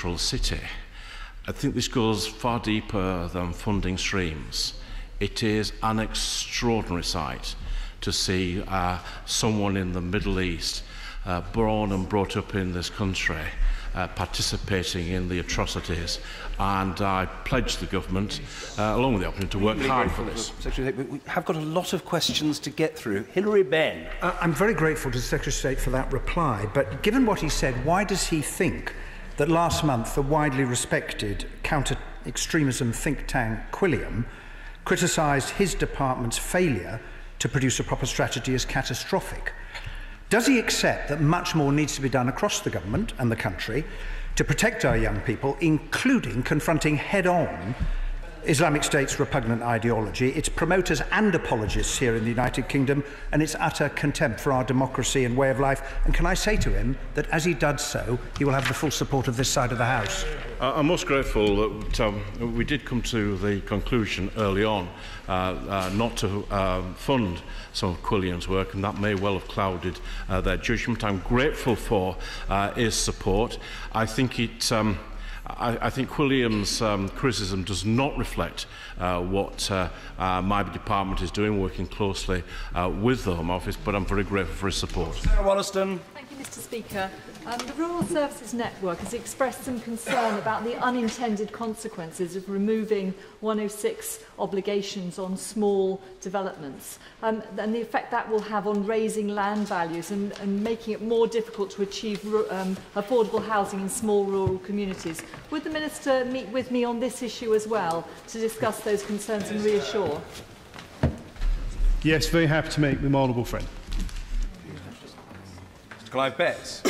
cathedral city. I think this goes far deeper than funding streams. It is an extraordinary sight to see someone in the Middle East, born and brought up in this country, participating in the atrocities, and I pledge the government, along with the opposition, to work hard for this. Secretary, we have got a lot of questions to get through. Hilary Benn. I'm very grateful to the Secretary of State for that reply, but given what he said, why does he think that last month the widely respected counter-extremism think tank Quilliam criticised his department's failure to produce a proper strategy as catastrophic? Does he accept that much more needs to be done across the government and the country to protect our young people, including confronting head-on Islamic State's repugnant ideology, its promoters and apologists here in the United Kingdom, and its utter contempt for our democracy and way of life? And can I say to him that as he does so, he will have the full support of this side of the House? I'm most grateful that we did come to the conclusion early on not to fund some of Quilliam's work, and that may well have clouded their judgment. I'm grateful for his support. I think Quilliam's criticism does not reflect what my department is doing, working closely with the Home Office, but I'm very grateful for his support. Sarah Wollaston. Thank you, Mr. Speaker. The Rural Services Network has expressed some concern about the unintended consequences of removing 106 obligations on small developments and the effect that will have on raising land values and making it more difficult to achieve affordable housing in small rural communities. Would the Minister meet with me on this issue as well to discuss those concerns and reassure? Yes, very happy to meet with my honourable friend. Mr. Clive Betts.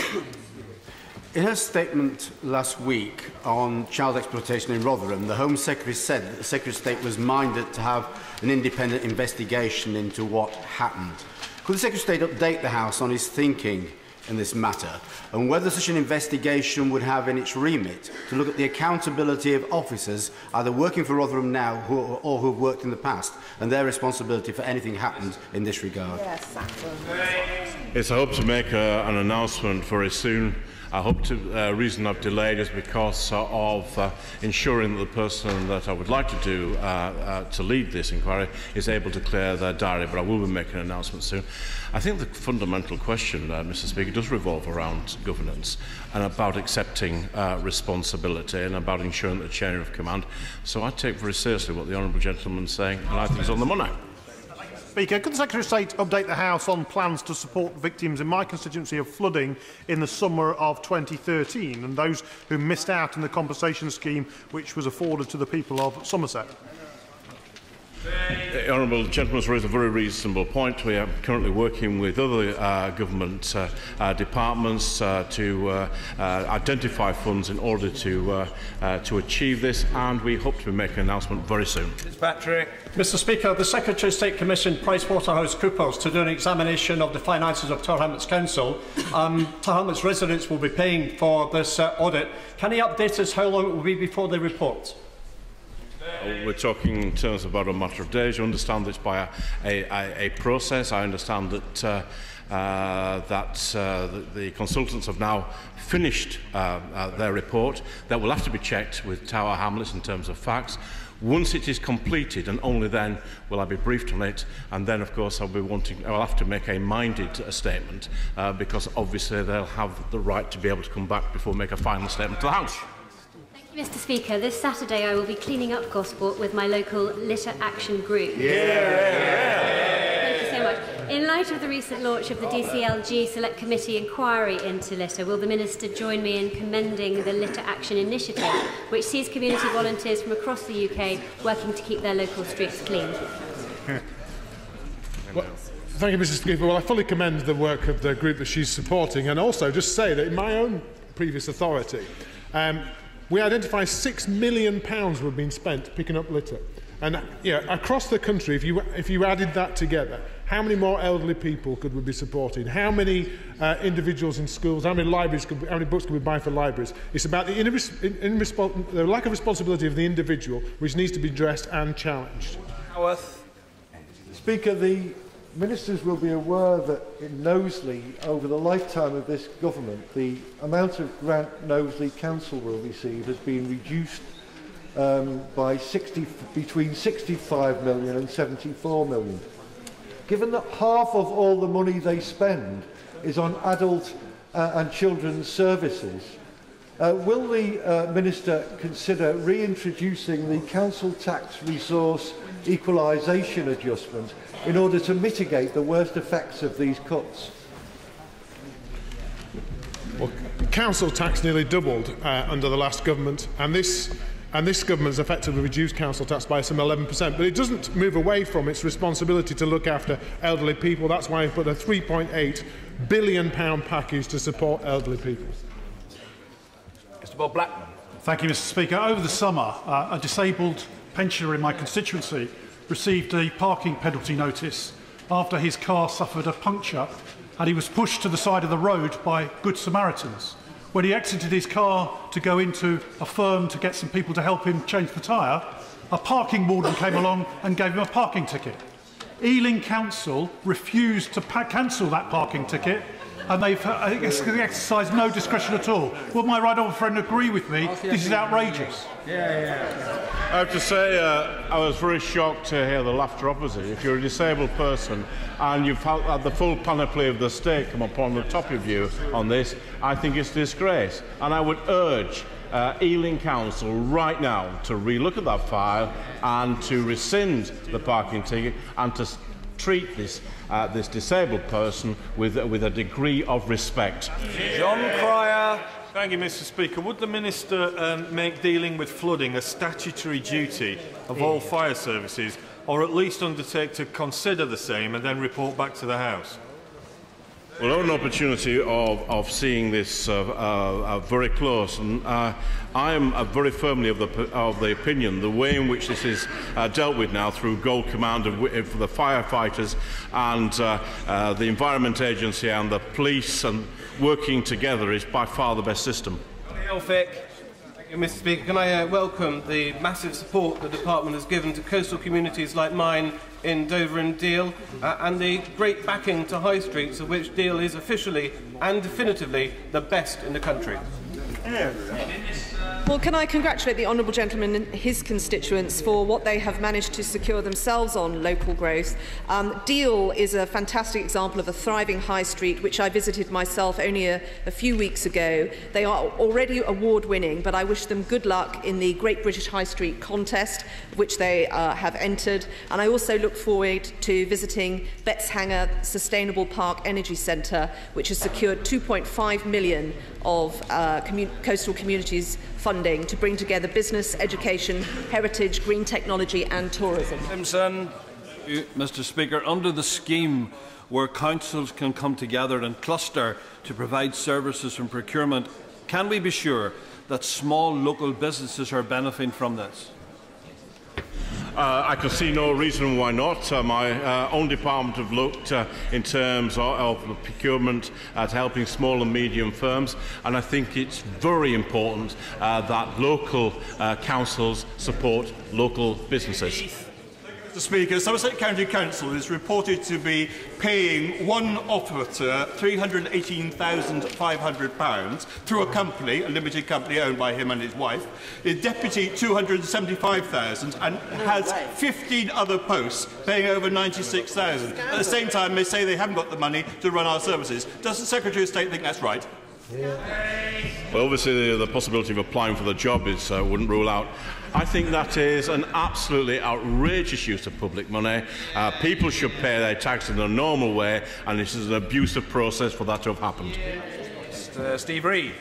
In her statement last week on child exploitation in Rotherham, the Home Secretary said that the Secretary of State was minded to have an independent investigation into what happened. Could the Secretary of State update the House on his thinking in this matter, and whether such an investigation would have in its remit to look at the accountability of officers either working for Rotherham now or who have worked in the past, and their responsibility for anything happened in this regard? Yes, I hope to make an announcement very soon. I hope the reason I've delayed is because of ensuring that the person that I would like to do to lead this inquiry is able to clear their diary, but I will be making an announcement soon. I think the fundamental question, Mr. Speaker, does revolve around governance and about accepting responsibility and about ensuring the chain of command. So I take very seriously what the honourable gentleman is saying, and I think it's on the money. Speaker, could the Secretary of State update the House on plans to support victims in my constituency of flooding in the summer of 2013 and those who missed out on the compensation scheme which was afforded to the people of Somerset? The honourable gentleman has raised a very reasonable point. We are currently working with other government departments to identify funds in order to achieve this, and we hope to be making an announcement very soon. Patrick. Mr. Speaker, the Secretary of State commissioned PricewaterhouseCoopers to do an examination of the finances of Tower Hamlets Council. Tower Hamlets residents will be paying for this audit. Can he update us how long it will be before they report? We're talking in terms of about a matter of days. You understand this by a process. I understand that the consultants have now finished their report. That will have to be checked with Tower Hamlets in terms of facts. Once it is completed, and only then will I be briefed on it, and then, of course, I'll have to make a minded statement because obviously they'll have the right to be able to come back before make a final statement to the House. Mr. Speaker, this Saturday I will be cleaning up Gosport with my local litter action group. Thank you so much. In light of the recent launch of the DCLG Select Committee inquiry into litter, will the Minister join me in commending the Litter Action Initiative, which sees community volunteers from across the UK working to keep their local streets clean? Well, thank you, Mrs. Speaker. Well, I fully commend the work of the group that she's supporting, and also just say that in my own previous authority, we identify £6 million have been spent picking up litter. And across the country, if you added that together, how many more elderly people could we be supporting? How many individuals in schools? How many books could we buy for libraries? It's about the lack of responsibility of the individual, which needs to be addressed and challenged. Howarth. Speaker, the ministers will be aware that in Knowsley, over the lifetime of this government, the amount of grant Knowsley Council will receive has been reduced by between 65 million and 74 million. Given that half of all the money they spend is on adult and children's services, will the Minister consider reintroducing the council tax resource equalisation adjustment in order to mitigate the worst effects of these cuts? Well, council tax nearly doubled under the last government, and this government has effectively reduced council tax by some 11%, but it doesn't move away from its responsibility to look after elderly people. That's why we put a £3.8 billion package to support elderly people. Mr. Bob Blackman. Thank you, Mr. Speaker. Over the summer, a disabled pensioner in my constituency received a parking penalty notice after his car suffered a puncture and he was pushed to the side of the road by Good Samaritans. When he exited his car to go into a firm to get some people to help him change the tyre, a parking warden came along and gave him a parking ticket. Ealing Council refused to cancel that parking ticket, and they've exercised no discretion at all. Will my right honourable friend agree with me? This is outrageous. I have to say, I was very shocked to hear the laughter opposite. If you're a disabled person and you've had the full panoply of the state come upon the top of you on this, I think it's a disgrace. And I would urge Ealing Council right now to relook at that file and to rescind the parking ticket and to treat this disabled person with a degree of respect. John Cryer. Thank you, Mr. Speaker. Would the Minister make dealing with flooding a statutory duty of all fire services, or at least undertake to consider the same and then report back to the House? Well, I had an opportunity of seeing this very close, and I am very firmly of the opinion the way in which this is dealt with now through Gold Command for the firefighters and the Environment Agency and the police and working together is by far the best system. Thank you, Mr. Speaker. Can I welcome the massive support the Department has given to coastal communities like mine in Dover and Deal, and the great backing to high streets, of which Deal is officially and definitively the best in the country. Well, can I congratulate the honourable gentleman and his constituents for what they have managed to secure themselves on local growth. Deal is a fantastic example of a thriving high street, which I visited myself only a few weeks ago. They are already award-winning, but I wish them good luck in the Great British High Street contest, which they have entered. And I also look forward to visiting Betshanger Sustainable Park Energy Centre, which has secured £2.5 million of coastal communities funding to bring together business, education, heritage, green technology and tourism. Simpson. Mr. Speaker, under the scheme where councils can come together and cluster to provide services and procurement, can we be sure that small local businesses are benefiting from this? I can see no reason why not. My own department have looked in terms of the procurement at helping small and medium firms, and I think it's very important that local councils support local businesses. Mr. Speaker, Somerset County Council is reported to be paying one operator £318,500 through a company, a limited company owned by him and his wife, his deputy £275,000, and has 15 other posts paying over £96,000. At the same time, they say they haven't got the money to run our services. Does the Secretary of State think that's right? Well, obviously the possibility of applying for the job wouldn't rule out. I think that is an absolutely outrageous use of public money. People should pay their tax in the normal way, and this is an abusive process for that to have happened. Steve Reid.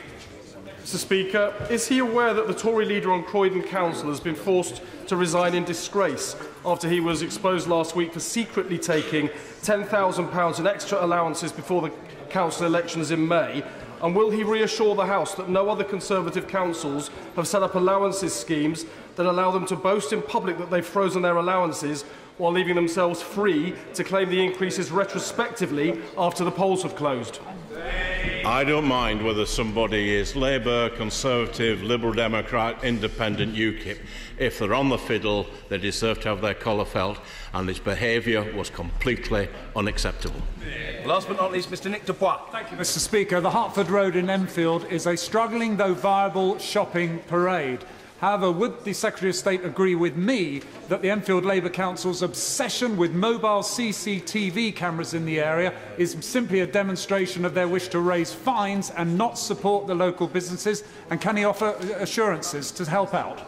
Mr. Speaker, is he aware that the Tory leader on Croydon Council has been forced to resign in disgrace after he was exposed last week for secretly taking £10,000 in extra allowances before the council elections in May? And will he reassure the House that no other Conservative councils have set up allowances schemes that allow them to boast in public that they've frozen their allowances while leaving themselves free to claim the increases retrospectively after the polls have closed? I don't mind whether somebody is Labour, Conservative, Liberal Democrat, Independent, UKIP. If they're on the fiddle, they deserve to have their collar felt, and his behaviour was completely unacceptable. Last but not least, Mr Nick Dubois. Thank you, Mr Speaker. The Hertford Road in Enfield is a struggling though viable shopping parade. However, would the Secretary of State agree with me that the Enfield Labour Council's obsession with mobile CCTV cameras in the area is simply a demonstration of their wish to raise fines and not support the local businesses? And can he offer assurances to help out?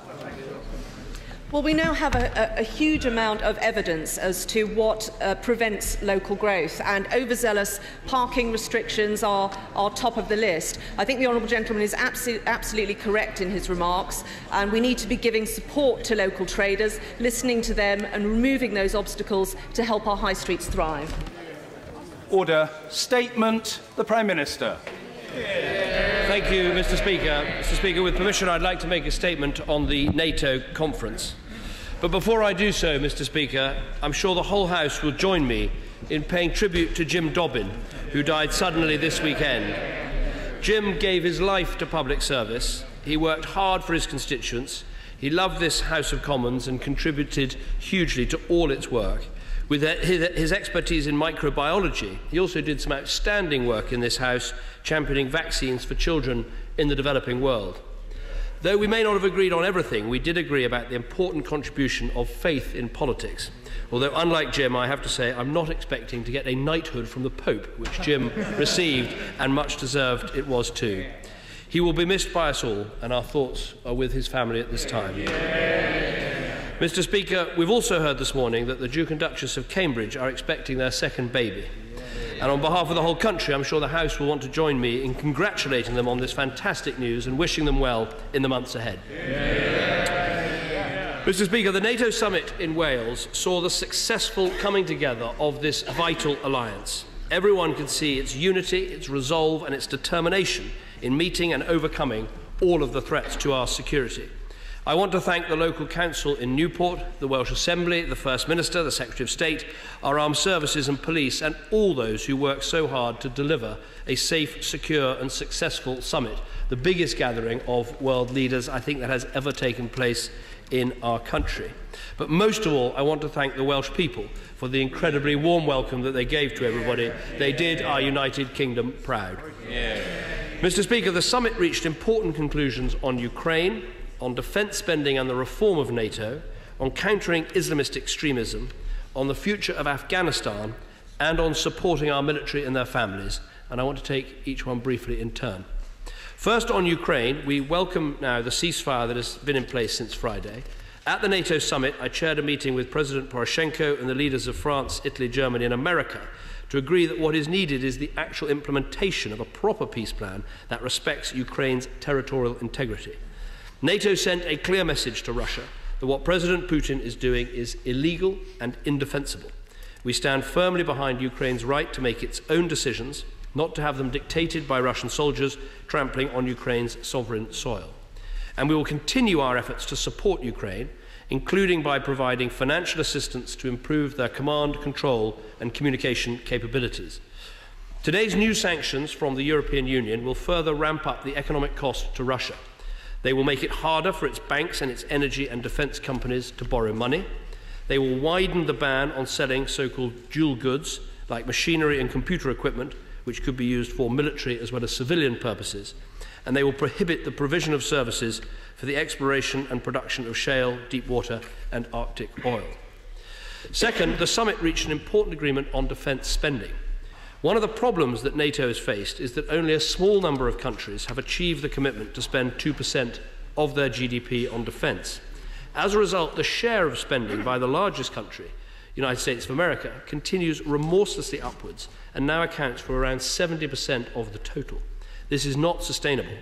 Well, we now have a huge amount of evidence as to what prevents local growth, and overzealous parking restrictions are top of the list. I think the Honourable Gentleman is absolutely correct in his remarks, and we need to be giving support to local traders, listening to them and removing those obstacles to help our high streets thrive. Order. Statement. The Prime Minister. Thank you, Mr Speaker. Mr Speaker, with permission, I'd like to make a statement on the NATO conference. But before I do so, Mr Speaker, I'm sure the whole House will join me in paying tribute to Jim Dobbin, who died suddenly this weekend. Jim gave his life to public service. He worked hard for his constituents. He loved this House of Commons and contributed hugely to all its work. With his expertise in microbiology, he also did some outstanding work in this House, championing vaccines for children in the developing world. Though we may not have agreed on everything, we did agree about the important contribution of faith in politics. Although, unlike Jim, I have to say I'm not expecting to get a knighthood from the Pope, which Jim received, and much deserved it was too. He will be missed by us all, and our thoughts are with his family at this time. Mr Speaker, we've also heard this morning that the Duke and Duchess of Cambridge are expecting their second baby. And on behalf of the whole country, I'm sure the House will want to join me in congratulating them on this fantastic news and wishing them well in the months ahead. Mr Speaker, the NATO Summit in Wales saw the successful coming together of this vital alliance. Everyone can see its unity, its resolve and its determination in meeting and overcoming all of the threats to our security. I want to thank the local council in Newport, the Welsh Assembly, the First Minister, the Secretary of State, our armed services and police, and all those who work so hard to deliver a safe, secure and successful summit, the biggest gathering of world leaders I think that has ever taken place in our country. But most of all, I want to thank the Welsh people for the incredibly warm welcome that they gave to everybody. They did our United Kingdom proud. Mr Speaker, the summit reached important conclusions on Ukraine, on defence spending and the reform of NATO, on countering Islamist extremism, on the future of Afghanistan, and on supporting our military and their families. And I want to take each one briefly in turn. First, on Ukraine, we welcome now the ceasefire that has been in place since Friday. At the NATO summit, I chaired a meeting with President Poroshenko and the leaders of France, Italy, Germany and America to agree that what is needed is the actual implementation of a proper peace plan that respects Ukraine's territorial integrity. NATO sent a clear message to Russia that what President Putin is doing is illegal and indefensible. We stand firmly behind Ukraine's right to make its own decisions, not to have them dictated by Russian soldiers trampling on Ukraine's sovereign soil. And we will continue our efforts to support Ukraine, including by providing financial assistance to improve their command, control and communication capabilities. Today's new sanctions from the European Union will further ramp up the economic cost to Russia. They will make it harder for its banks and its energy and defence companies to borrow money. They will widen the ban on selling so-called dual goods, like machinery and computer equipment, which could be used for military as well as civilian purposes. And they will prohibit the provision of services for the exploration and production of shale, deep water and Arctic oil. Second, the summit reached an important agreement on defence spending. One of the problems that NATO has faced is that only a small number of countries have achieved the commitment to spend 2% of their GDP on defence. As a result, the share of spending by the largest country, the United States of America, continues remorselessly upwards and now accounts for around 70% of the total. This is not sustainable.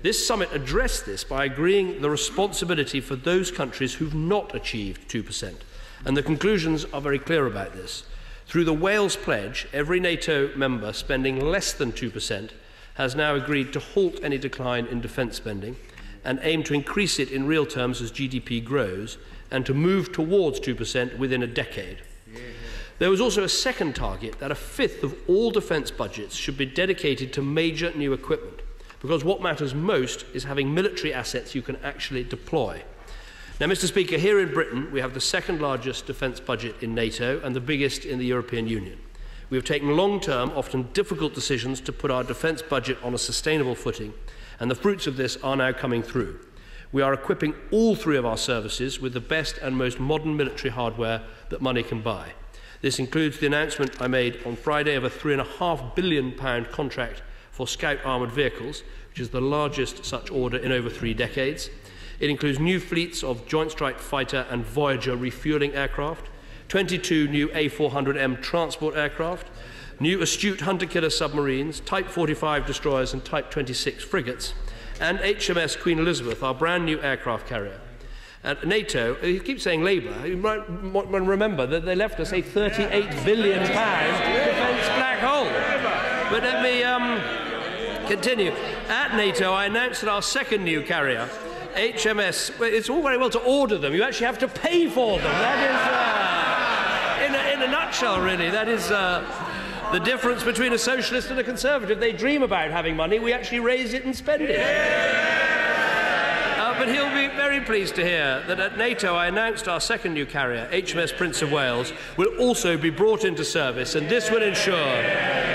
This summit addressed this by agreeing the responsibility for those countries who've not achieved 2%, and the conclusions are very clear about this. Through the Wales Pledge, every NATO member spending less than 2% has now agreed to halt any decline in defence spending and aim to increase it in real terms as GDP grows and to move towards 2% within a decade. There was also a second target that a fifth of all defence budgets should be dedicated to major new equipment, because what matters most is having military assets you can actually deploy. Now, Mr. Speaker, here in Britain we have the second largest defence budget in NATO and the biggest in the European Union. We have taken long-term, often difficult decisions to put our defence budget on a sustainable footing, and the fruits of this are now coming through. We are equipping all three of our services with the best and most modern military hardware that money can buy. This includes the announcement I made on Friday of a £3.5 billion contract for Scout armoured vehicles, which is the largest such order in over 3 decades. It includes new fleets of Joint Strike Fighter and Voyager refuelling aircraft, 22 new A400M transport aircraft, new astute hunter-killer submarines, Type 45 destroyers and Type 26 frigates, and HMS Queen Elizabeth, our brand new aircraft carrier. At NATO, you keep saying Labour, you might remember that they left us a £38 billion defence black hole. But let me continue. At NATO, I announced that our second new carrier, HMS, well, it's all very well to order them, you actually have to pay for them. That is, in a nutshell, really, that is the difference between a socialist and a conservative. They dream about having money, we actually raise it and spend it. But he'll be very pleased to hear that at NATO I announced our second new carrier, HMS Prince of Wales, will also be brought into service, and this will ensure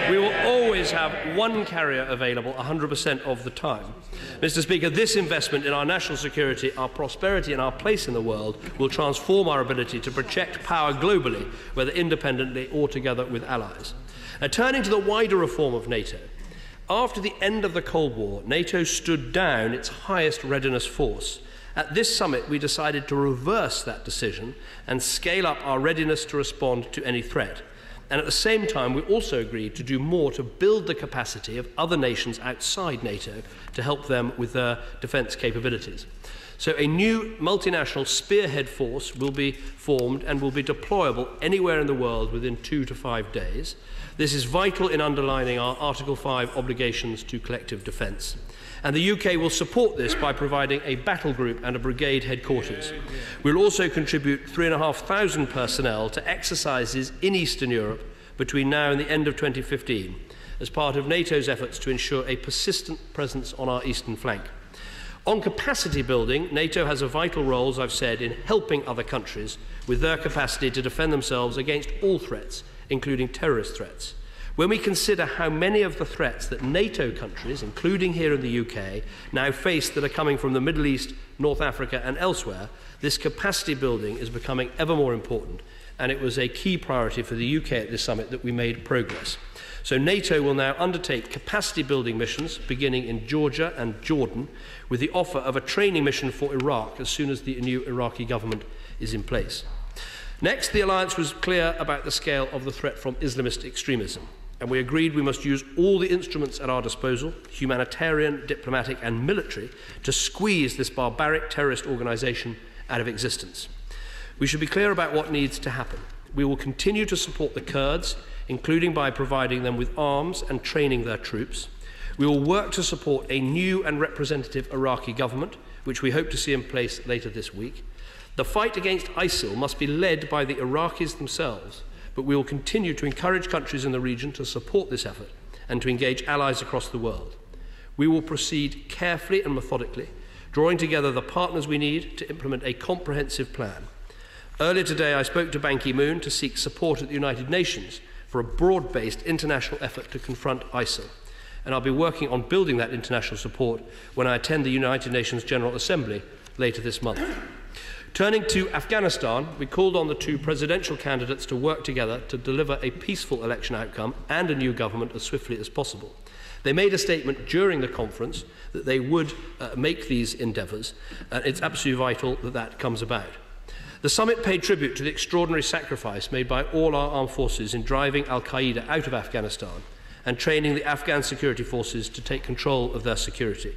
we will always have one carrier available 100% of the time. Mr. Speaker, this investment in our national security, our prosperity and our place in the world will transform our ability to project power globally, whether independently or together with allies. Now, turning to the wider reform of NATO, after the end of the Cold War, NATO stood down its highest readiness force. At this summit, we decided to reverse that decision and scale up our readiness to respond to any threat. And at the same time, we also agreed to do more to build the capacity of other nations outside NATO to help them with their defence capabilities. So a new multinational spearhead force will be formed and will be deployable anywhere in the world within 2 to 5 days. This is vital in underlining our Article 5 obligations to collective defence. And the UK will support this by providing a battle group and a brigade headquarters. We'll also contribute 3,500 personnel to exercises in Eastern Europe between now and the end of 2015 as part of NATO's efforts to ensure a persistent presence on our eastern flank. On capacity building, NATO has a vital role, as I've said, in helping other countries with their capacity to defend themselves against all threats, including terrorist threats. When we consider how many of the threats that NATO countries, including here in the UK, now face that are coming from the Middle East, North Africa and elsewhere, this capacity building is becoming ever more important, and it was a key priority for the UK at this summit that we made progress. So NATO will now undertake capacity building missions beginning in Georgia and Jordan, with the offer of a training mission for Iraq as soon as the new Iraqi government is in place. Next, the alliance was clear about the scale of the threat from Islamist extremism, and we agreed we must use all the instruments at our disposal, humanitarian, diplomatic and military, to squeeze this barbaric terrorist organisation out of existence. We should be clear about what needs to happen. We will continue to support the Kurds, including by providing them with arms and training their troops. We will work to support a new and representative Iraqi government, which we hope to see in place later this week. The fight against ISIL must be led by the Iraqis themselves, but we will continue to encourage countries in the region to support this effort and to engage allies across the world. We will proceed carefully and methodically, drawing together the partners we need to implement a comprehensive plan. Earlier today, I spoke to Ban Ki-moon to seek support at the United Nations for a broad-based international effort to confront ISIL, and I'll be working on building that international support when I attend the United Nations General Assembly later this month. Turning to Afghanistan, we called on the two presidential candidates to work together to deliver a peaceful election outcome and a new government as swiftly as possible. They made a statement during the conference that they would make these endeavours, and it's absolutely vital that that comes about. The summit paid tribute to the extraordinary sacrifice made by all our armed forces in driving al-Qaeda out of Afghanistan and training the Afghan security forces to take control of their security.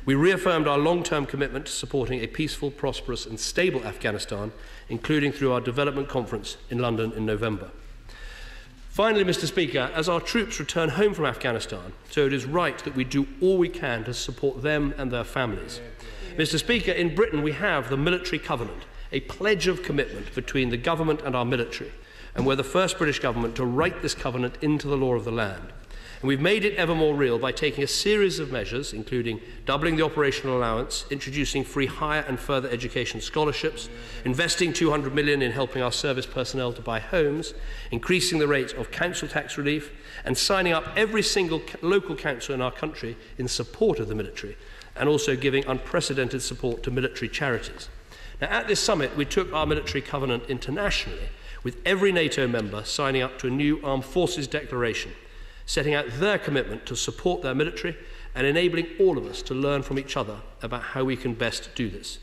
We reaffirmed our long-term commitment to supporting a peaceful, prosperous and stable Afghanistan, including through our development conference in London in November. Finally, Mr. Speaker, as our troops return home from Afghanistan, so it is right that we do all we can to support them and their families. Mr. Speaker, in Britain we have the military covenant, a pledge of commitment between the government and our military, and we're the first British government to write this covenant into the law of the land. And we've made it ever more real by taking a series of measures, including doubling the operational allowance, introducing free higher and further education scholarships, investing $200 million in helping our service personnel to buy homes, increasing the rate of council tax relief, and signing up every single local council in our country in support of the military, and also giving unprecedented support to military charities. Now, at this summit, we took our military covenant internationally, with every NATO member signing up to a new Armed Forces Declaration, setting out their commitment to support their military and enabling all of us to learn from each other about how we can best do this.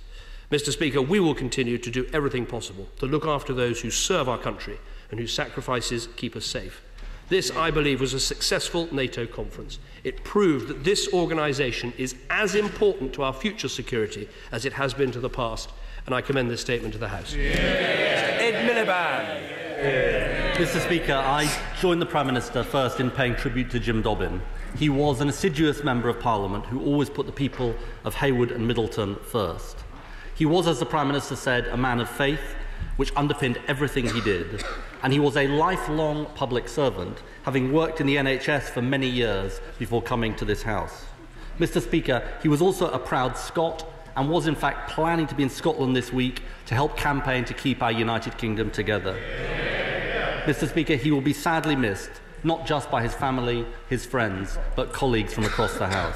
Mr. Speaker, we will continue to do everything possible to look after those who serve our country and whose sacrifices keep us safe. This, I believe, was a successful NATO conference. It proved that this organisation is as important to our future security as it has been to the past, and I commend this statement to the House. Ed Miliband. Mr. Speaker, I joined the Prime Minister first in paying tribute to Jim Dobbin. He was an assiduous Member of Parliament who always put the people of Haywood and Middleton first. He was, as the Prime Minister said, a man of faith, which underpinned everything he did. And he was a lifelong public servant, having worked in the NHS for many years before coming to this House. Mr. Speaker, he was also a proud Scot and was in fact planning to be in Scotland this week to help campaign to keep our United Kingdom together. Mr. Speaker, he will be sadly missed, not just by his family, his friends, but colleagues from across the House.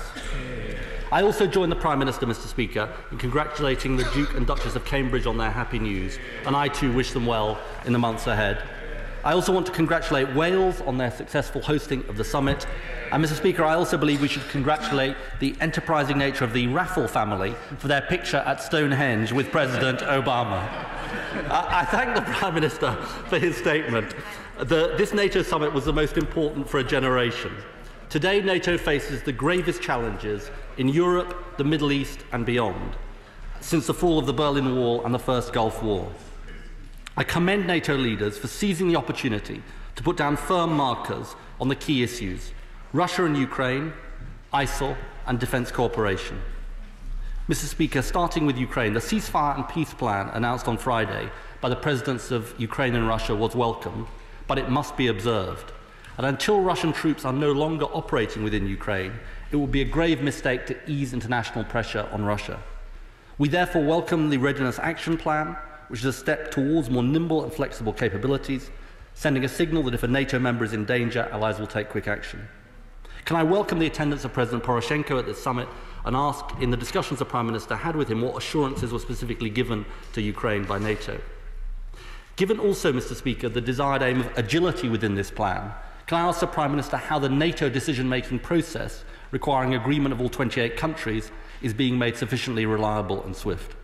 I also join the Prime Minister, Mr. Speaker, in congratulating the Duke and Duchess of Cambridge on their happy news, and I too wish them well in the months ahead. I also want to congratulate Wales on their successful hosting of the summit. And, Mr. Speaker, I also believe we should congratulate the enterprising nature of the Raffle family for their picture at Stonehenge with President Obama. I thank the Prime Minister for his statement. This NATO summit was the most important for a generation. Today, NATO faces the gravest challenges in Europe, the Middle East and beyond, since the fall of the Berlin Wall and the First Gulf War. I commend NATO leaders for seizing the opportunity to put down firm markers on the key issues: Russia and Ukraine, ISIL and defence cooperation. Mr. Speaker, starting with Ukraine, the ceasefire and peace plan announced on Friday by the presidents of Ukraine and Russia was welcome, but it must be observed. And until Russian troops are no longer operating within Ukraine, it would be a grave mistake to ease international pressure on Russia. We therefore welcome the Readiness Action Plan, which is a step towards more nimble and flexible capabilities, sending a signal that if a NATO member is in danger, allies will take quick action. Can I welcome the attendance of President Poroshenko at this summit and ask, in the discussions the Prime Minister had with him, what assurances were specifically given to Ukraine by NATO? Given also, Mr. Speaker, the desired aim of agility within this plan, can I ask the Prime Minister how the NATO decision-making process, requiring agreement of all 28 countries, is being made sufficiently reliable and swift?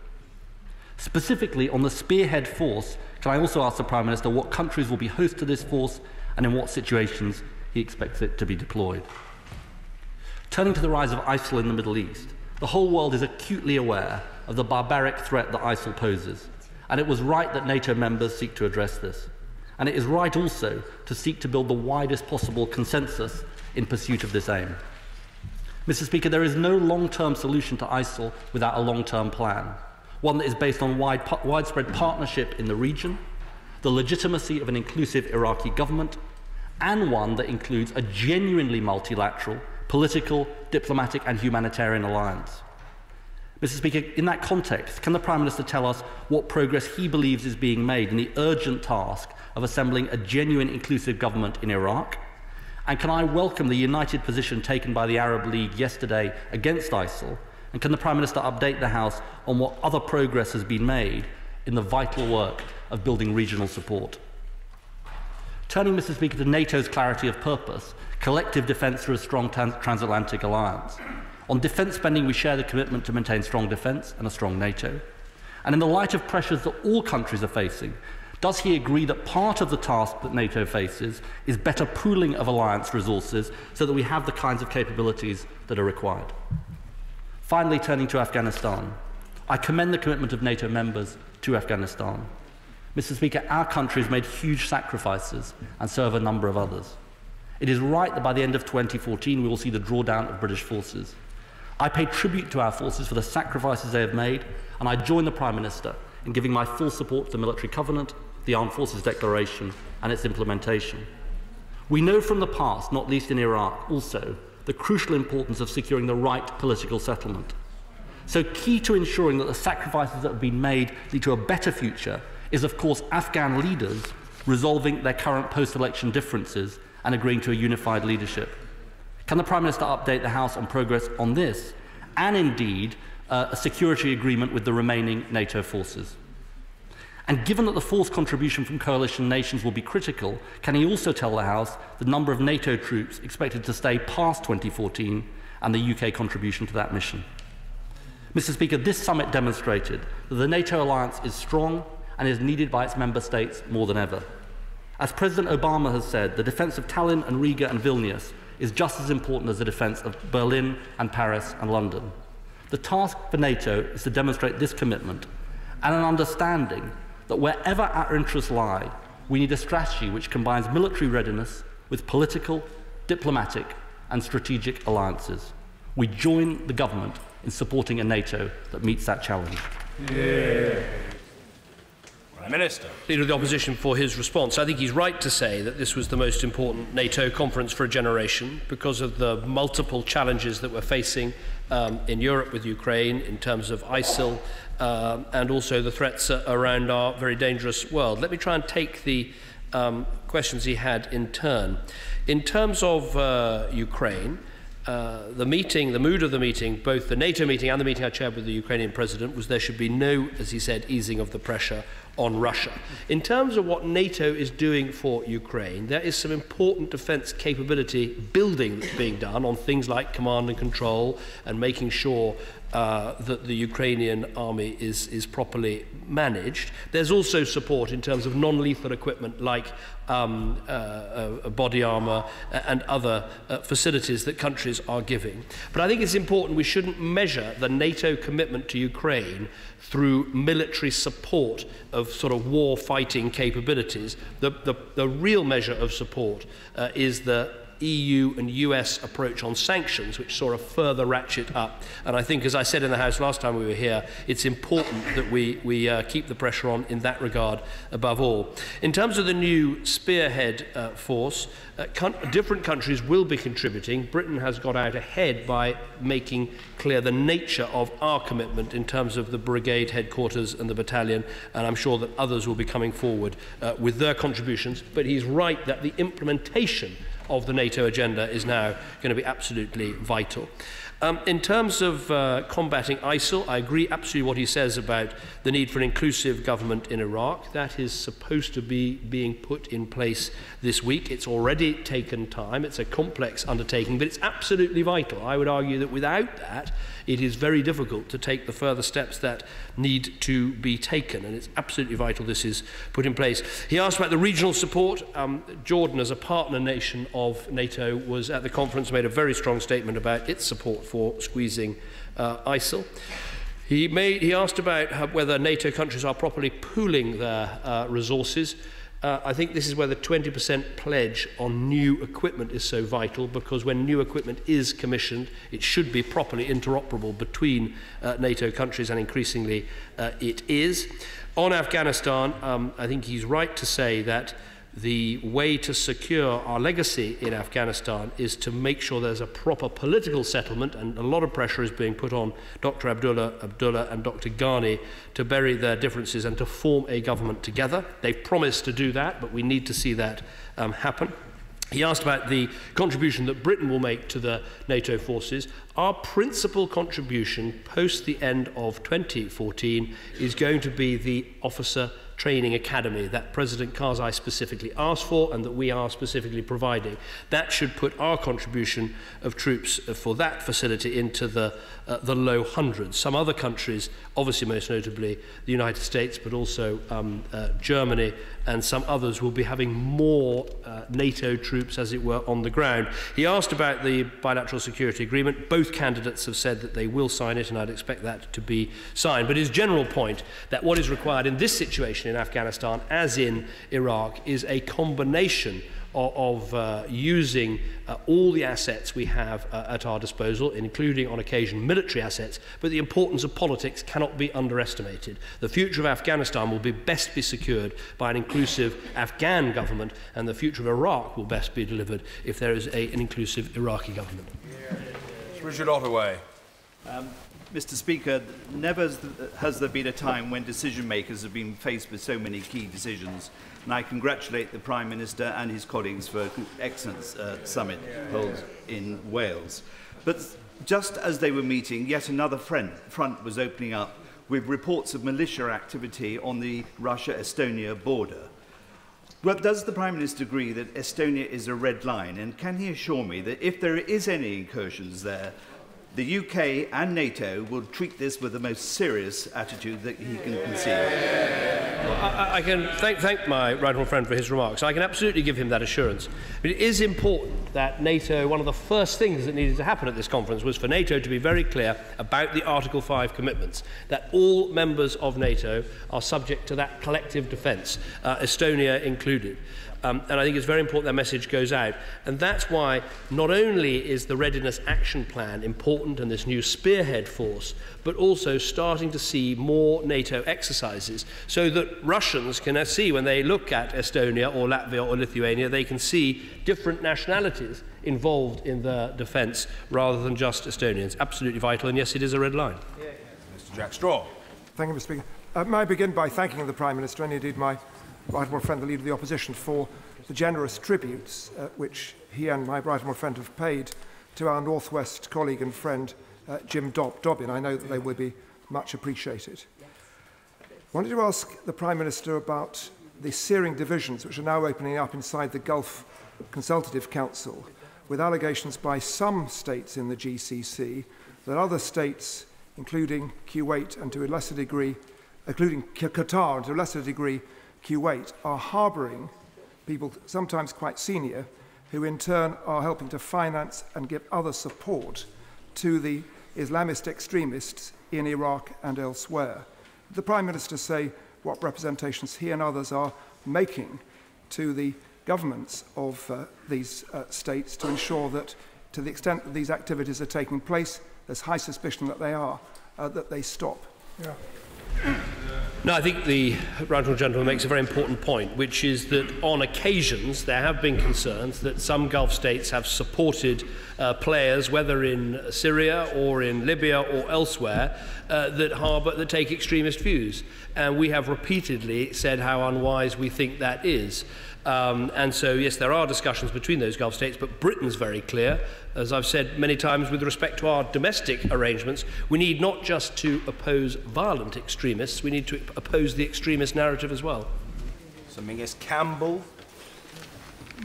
Specifically, on the spearhead force, can I also ask the Prime Minister what countries will be host to this force and in what situations he expects it to be deployed? Turning to the rise of ISIL in the Middle East, the whole world is acutely aware of the barbaric threat that ISIL poses, and it was right that NATO members seek to address this. And it is right also to seek to build the widest possible consensus in pursuit of this aim. Mr. Speaker, there is no long-term solution to ISIL without a long-term plan, one that is based on widespread partnership in the region, the legitimacy of an inclusive Iraqi government, and one that includes a genuinely multilateral, political, diplomatic and humanitarian alliance. Mr. Speaker, in that context, can the Prime Minister tell us what progress he believes is being made in the urgent task of assembling a genuine inclusive government in Iraq? And can I welcome the united position taken by the Arab League yesterday against ISIL? And can the Prime Minister update the House on what other progress has been made in the vital work of building regional support? Turning, Mr. Speaker, to NATO's clarity of purpose, collective defence through a strong transatlantic alliance. On defence spending, we share the commitment to maintain strong defence and a strong NATO. And in the light of pressures that all countries are facing, does he agree that part of the task that NATO faces is better pooling of alliance resources so that we have the kinds of capabilities that are required? Finally, turning to Afghanistan, I commend the commitment of NATO members to Afghanistan. Mr. Speaker, our country has made huge sacrifices, and so have a number of others. It is right that by the end of 2014 we will see the drawdown of British forces. I pay tribute to our forces for the sacrifices they have made, and I join the Prime Minister in giving my full support to the military covenant the Armed Forces Declaration and its implementation. We know from the past, not least in Iraq, also the crucial importance of securing the right political settlement. So key to ensuring that the sacrifices that have been made lead to a better future is, of course, Afghan leaders resolving their current post-election differences and agreeing to a unified leadership. Can the Prime Minister update the House on progress on this, and indeed a security agreement with the remaining NATO forces? And given that the force contribution from coalition nations will be critical, can he also tell the House the number of NATO troops expected to stay past 2014 and the UK contribution to that mission? Mr. Speaker, this summit demonstrated that the NATO alliance is strong and is needed by its member states more than ever. As President Obama has said, the defence of Tallinn and Riga and Vilnius is just as important as the defence of Berlin and Paris and London. The task for NATO is to demonstrate this commitment and an understanding that wherever our interests lie, we need a strategy which combines military readiness with political, diplomatic and strategic alliances. We join the government in supporting a NATO that meets that challenge. Yeah. Prime Minister. Leader of the Opposition for his response. I think he's right to say that this was the most important NATO conference for a generation because of the multiple challenges that we're facing in Europe with Ukraine in terms of ISIL and also the threats around our very dangerous world. Let me try and take the questions he had in turn. In terms of Ukraine, the mood of the meeting, both the NATO meeting and the meeting I chaired with the Ukrainian president, was there should be no, as he said, easing of the pressure on Russia. In terms of what NATO is doing for Ukraine, there is some important defence capability building that's being done on things like command and control and making sure that the Ukrainian army is properly managed. There's also support in terms of non-lethal equipment like body armour and other facilities that countries are giving. But I think it's important we shouldn't measure the NATO commitment to Ukraine through military support of sort of war-fighting capabilities. The real measure of support is the EU and US approach on sanctions, which sort of further ratchet up. And I think, as I said in the House last time we were here, it's important that we keep the pressure on in that regard above all. In terms of the new spearhead force, different countries will be contributing. Britain has got out ahead by making clear the nature of our commitment in terms of the brigade headquarters and the battalion, and I'm sure that others will be coming forward with their contributions. But he's right that the implementation of the NATO agenda is now going to be absolutely vital. In terms of combating ISIL, I agree absolutely what he says about the need for an inclusive government in Iraq. That is supposed to be being put in place this week. It's already taken time. It's a complex undertaking, but it's absolutely vital. I would argue that without that, it is very difficult to take the further steps that need to be taken, and it's absolutely vital this is put in place. He asked about the regional support. Jordan, as a partner nation of NATO, was at the conference, made a very strong statement about its support for squeezing ISIL. He asked about whether NATO countries are properly pooling their resources. I think this is where the 20% pledge on new equipment is so vital, because when new equipment is commissioned, it should be properly interoperable between NATO countries, and increasingly it is. On Afghanistan, I think he's right to say that the way to secure our legacy in Afghanistan is to make sure there's a proper political settlement, and a lot of pressure is being put on Dr. Abdullah and Dr. Ghani to bury their differences and to form a government together. They've promised to do that, but we need to see that happen. He asked about the contribution that Britain will make to the NATO forces. Our principal contribution post the end of 2014 is going to be the Officer Training Academy that President Karzai specifically asked for and that we are specifically providing. That should put our contribution of troops for that facility into the low hundreds. Some other countries, obviously most notably the United States, but also Germany and some others, will be having more NATO troops, as it were, on the ground. He asked about the bilateral security agreement. Both candidates have said that they will sign it, and I'd expect that to be signed. But his general point that what is required in this situation situation in Afghanistan, as in Iraq, is a combination of using all the assets we have at our disposal, including on occasion military assets, but the importance of politics cannot be underestimated. The future of Afghanistan will best be secured by an inclusive Afghan government, and the future of Iraq will best be delivered if there is an inclusive Iraqi government. Richard Ottaway. Mr. Speaker, never has there been a time when decision makers have been faced with so many key decisions, and I congratulate the Prime Minister and his colleagues for an excellent summit held in Wales. But just as they were meeting, yet another front was opening up with reports of militia activity on the Russia-Estonia border. Well, does the Prime Minister agree that Estonia is a red line, and can he assure me that if there is any incursions there, the UK and NATO will treat this with the most serious attitude that he can conceive? Well, I can thank my right honourable friend for his remarks. I can absolutely give him that assurance. But it is important that NATO, one of the first things that needed to happen at this conference was for NATO to be very clear about the Article 5 commitments, that all members of NATO are subject to that collective defence, Estonia included. And I think it's very important that message goes out. And that's why not only is the Readiness Action Plan important and this new spearhead force, but also starting to see more NATO exercises so that Russians can see, when they look at Estonia or Latvia or Lithuania, they can see different nationalities involved in the defence rather than just Estonians. Absolutely vital, and yes, it is a red line. Mr. Jack Straw. Thank you, Mr. Speaker. May I begin by thanking the Prime Minister and indeed my right honourable friend, the Leader of the Opposition, for the generous tributes which he and my right honourable friend have paid to our North West colleague and friend, Jim Dobbin. I know that they will be much appreciated. I wanted to ask the Prime Minister about the searing divisions which are now opening up inside the Gulf Consultative Council, with allegations by some states in the GCC that other states, including Kuwait and to a lesser degree, including Qatar and to a lesser degree Kuwait, are harbouring people, sometimes quite senior, who in turn are helping to finance and give other support to the Islamist extremists in Iraq and elsewhere. The Prime Minister say what representations he and others are making to the governments of these states to ensure that, to the extent that these activities are taking place, there's high suspicion that they are, that they stop. Yeah. No, I think the right honourable gentleman makes a very important point, which is that on occasions there have been concerns that some Gulf states have supported players, whether in Syria or in Libya or elsewhere, that take extremist views. And we have repeatedly said how unwise we think that is. And so, yes, there are discussions between those Gulf states, but Britain's very clear, as I've said many times with respect to our domestic arrangements, we need not just to oppose violent extremists, we need to oppose the extremist narrative as well. Sir Mingus Campbell.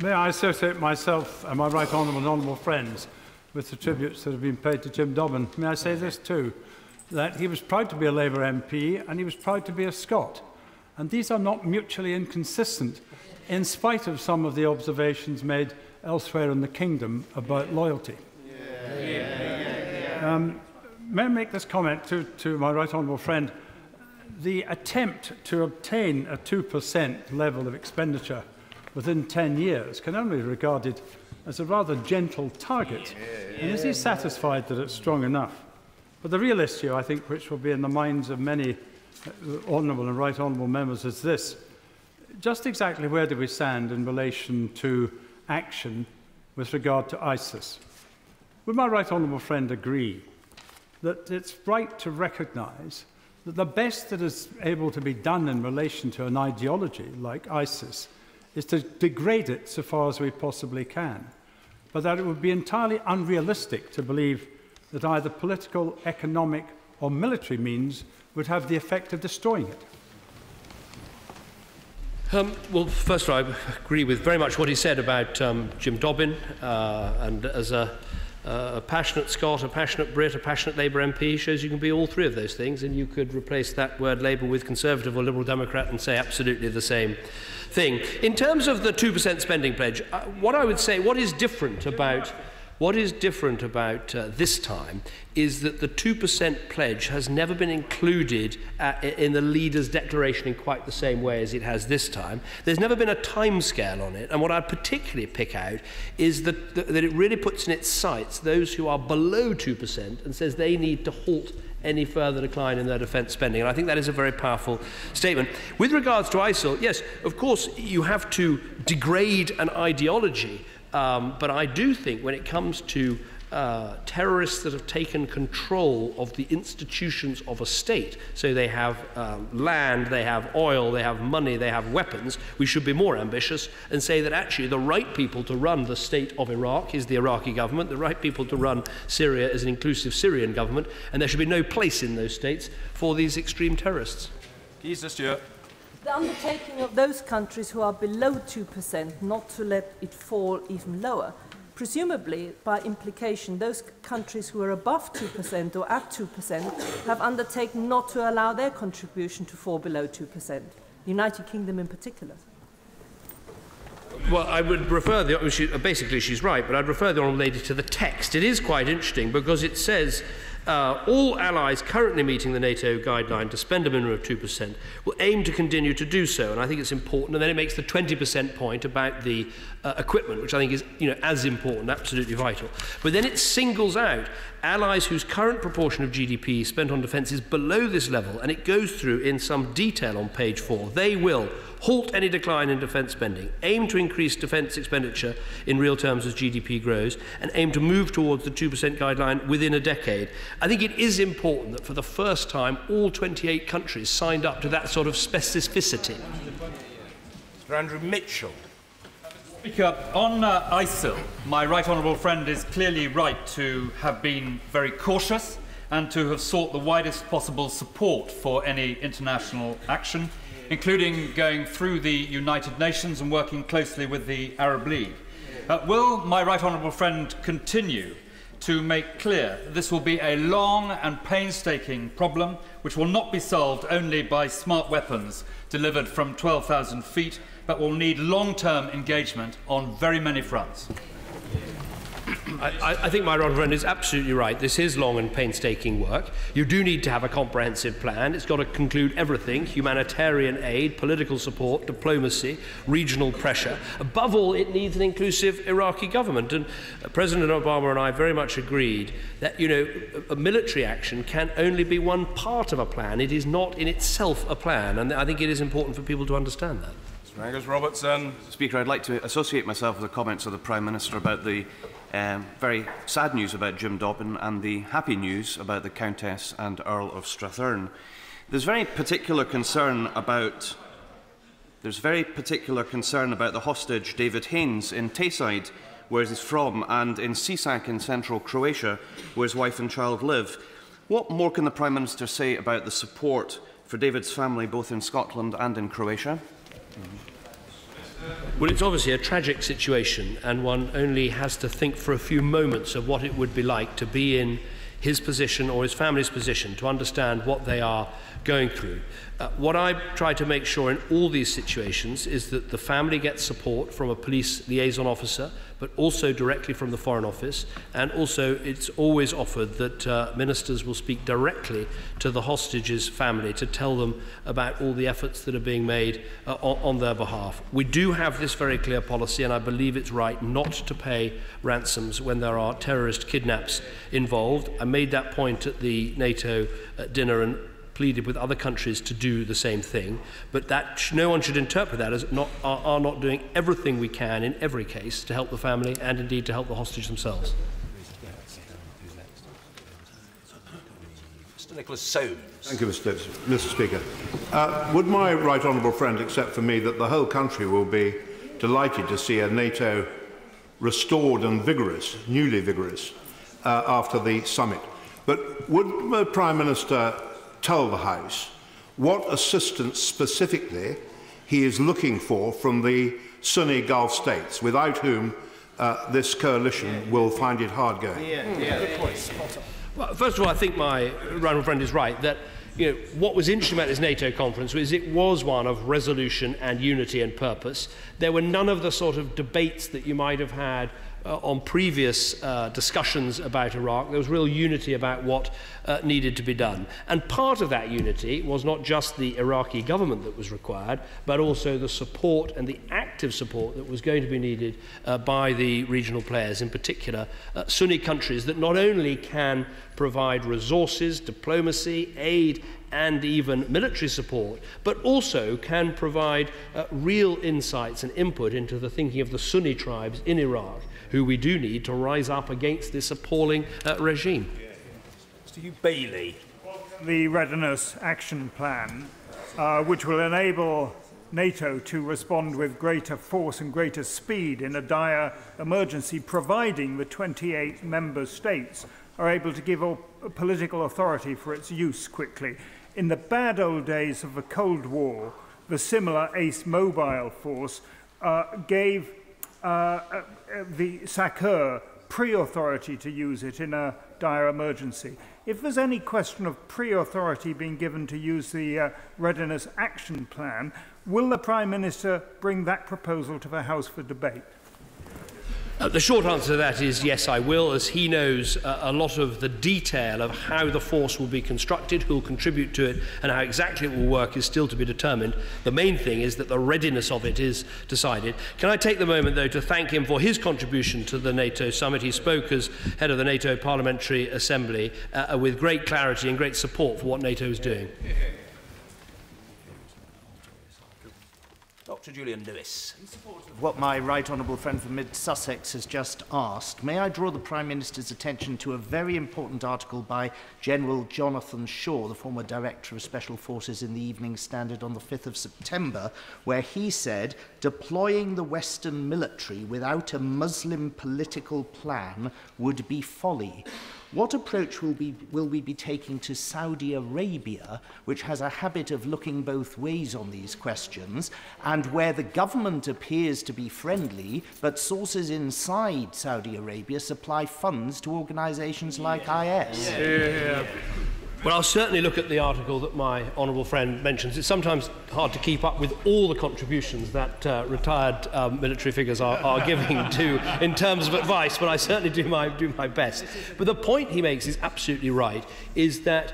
May I associate myself and my right honourable and honourable friends with the tributes that have been paid to Jim Dobbin. May I say this too, that he was proud to be a Labour MP and he was proud to be a Scot. And these are not mutually inconsistent, in spite of some of the observations made elsewhere in the kingdom about loyalty. May I make this comment to my right honourable friend? The attempt to obtain a 2% level of expenditure within 10 years can only be regarded as a rather gentle target. And is he satisfied that it's strong enough? But the real issue, I think, which will be in the minds of many honourable and right honourable members is this. Just exactly where do we stand in relation to action with regard to ISIS? Would my right honourable friend agree that it's right to recognise that the best that is able to be done in relation to an ideology like ISIS is to degrade it so far as we possibly can, but that it would be entirely unrealistic to believe that either political, economic or military means would have the effect of destroying it? Well, first of all, I agree with very much what he said about Jim Dobbin, and as a passionate Scot, a passionate Brit, a passionate Labour MP, shows you can be all three of those things, and you could replace that word Labour with Conservative or Liberal Democrat and say absolutely the same thing. In terms of the 2% spending pledge, what I would say, what is different about What is different about this time is that the 2% pledge has never been included in the leaders' declaration in quite the same way as it has this time. There's never been a timescale on it, and what I'd particularly pick out is that it really puts in its sights those who are below 2% and says they need to halt any further decline in their defence spending. And I think that is a very powerful statement. With regards to ISIL, yes, of course, you have to degrade an ideology, but I do think when it comes to terrorists that have taken control of the institutions of a state, so they have land, they have oil, they have money, they have weapons, we should be more ambitious and say that actually the right people to run the state of Iraq is the Iraqi government, the right people to run Syria is an inclusive Syrian government, and there should be no place in those states for these extreme terrorists. The undertaking of those countries who are below 2% not to let it fall even lower, presumably, by implication, those countries who are above 2% or at 2% have undertaken not to allow their contribution to fall below 2%, the United Kingdom in particular. Well, I would refer basically she's right, but I'd refer the Honourable Lady to the text. It is quite interesting because it says all allies currently meeting the NATO guideline to spend a minimum of 2% will aim to continue to do so, and I think it's important. And then it makes the 20% point about the equipment, which I think is as important, absolutely vital. But then it singles out allies whose current proportion of GDP spent on defence is below this level, and it goes through in some detail on page 4. They will halt any decline in defence spending, aim to increase defence expenditure in real terms as GDP grows, and aim to move towards the 2% guideline within a decade. I think it is important that for the first time all 28 countries signed up to that sort of specificity. Mr. Andrew Mitchell. Speaker, on ISIL, my right honourable friend is clearly right to have been very cautious and to have sought the widest possible support for any international action, including going through the United Nations and working closely with the Arab League. Will my right honourable friend continue to make clear that this will be a long and painstaking problem which will not be solved only by smart weapons delivered from 12,000 feet, but will need long-term engagement on very many fronts? I think my honourable friend is absolutely right. This is long and painstaking work. You do need to have a comprehensive plan. It's got to conclude everything: humanitarian aid, political support, diplomacy, regional pressure. Above all, it needs an inclusive Iraqi government. And President Obama and I very much agreed that, a military action can only be one part of a plan. It is not in itself a plan. And I think it is important for people to understand that. Mr. Angus Robertson. Speaker, I'd like to associate myself with the comments of the Prime Minister about the very sad news about Jim Dobbin and the happy news about the Countess and Earl of Strathern. There's very particular concern about the hostage David Haynes in Tayside, where he's from, and in Sisak in central Croatia, where his wife and child live. What more can the Prime Minister say about the support for David's family both in Scotland and in Croatia? Well, it's obviously a tragic situation, and one only has to think for a few moments of what it would be like to be in his position or his family's position, to understand what they are going through. What I try to make sure in all these situations is that the family gets support from a police liaison officer, but also directly from the Foreign Office, and also it's always offered that ministers will speak directly to the hostages' family to tell them about all the efforts that are being made on their behalf. We do have this very clear policy, and I believe it's right not to pay ransoms when there are terrorist kidnaps involved. I made that point at the NATO dinner and pleaded with other countries to do the same thing, but that no one should interpret that as are not doing everything we can in every case to help the family and indeed to help the hostage themselves. Mr. Nicholas Soames. Thank you, Mr. Speaker. Would my right honourable friend accept for me that the whole country will be delighted to see a NATO restored and vigorous, newly vigorous, after the summit? But would the Prime Minister tell the House what assistance specifically he is looking for from the Sunni Gulf states, without whom this coalition will find it hard going? Well, first of all, I think my right friend is right that what was interesting about this NATO conference was it was one of resolution and unity and purpose. There were none of the sort of debates that you might have had on previous discussions about Iraq, there was real unity about what needed to be done. And part of that unity was not just the Iraqi government that was required, but also the support and the active support that was going to be needed by the regional players, in particular Sunni countries that not only can provide resources, diplomacy, aid, and even military support, but also can provide real insights and input into the thinking of the Sunni tribes in Iraq, who we do need to rise up against this appalling regime. Mr. Hugh Bailey. The Readiness Action Plan, which will enable NATO to respond with greater force and greater speed in a dire emergency, providing the 28 member states are able to give political authority for its use quickly. In the bad old days of the Cold War, the similar ACE mobile force gave the SACEUR pre-authority to use it in a dire emergency. If there's any question of pre-authority being given to use the Readiness Action Plan, will the Prime Minister bring that proposal to the House for debate? The short answer to that is yes, I will, as he knows a lot of the detail of how the force will be constructed, who will contribute to it, and how exactly it will work is still to be determined. The main thing is that the readiness of it is decided. Can I take the moment, though, to thank him for his contribution to the NATO Summit? He spoke as head of the NATO Parliamentary Assembly with great clarity and great support for what NATO is doing. Dr. Julian Lewis. In support of what my right honourable friend from Mid-Sussex has just asked, may I draw the Prime Minister's attention to a very important article by General Jonathan Shaw, the former Director of Special Forces in the Evening Standard on the 5th of September, where he said, deploying the Western military without a Muslim political plan would be folly. What approach will we be taking to Saudi Arabia, which has a habit of looking both ways on these questions, and where the government appears to be friendly, but sources inside Saudi Arabia supply funds to organisations like IS? Well, I'll certainly look at the article that my honourable friend mentions. It's sometimes hard to keep up with all the contributions that retired military figures are giving to in terms of advice, but I certainly do my best. But the point he makes is absolutely right, is that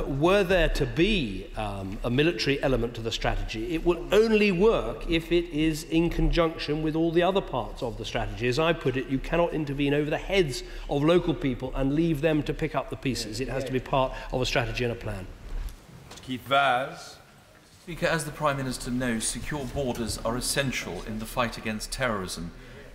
were there to be a military element to the strategy, it will only work if it is in conjunction with all the other parts of the strategy. As I put it, you cannot intervene over the heads of local people and leave them to pick up the pieces. It has to be part of a strategy and a plan. Keith Vaz. Speaker, as the Prime Minister knows, secure borders are essential in the fight against terrorism.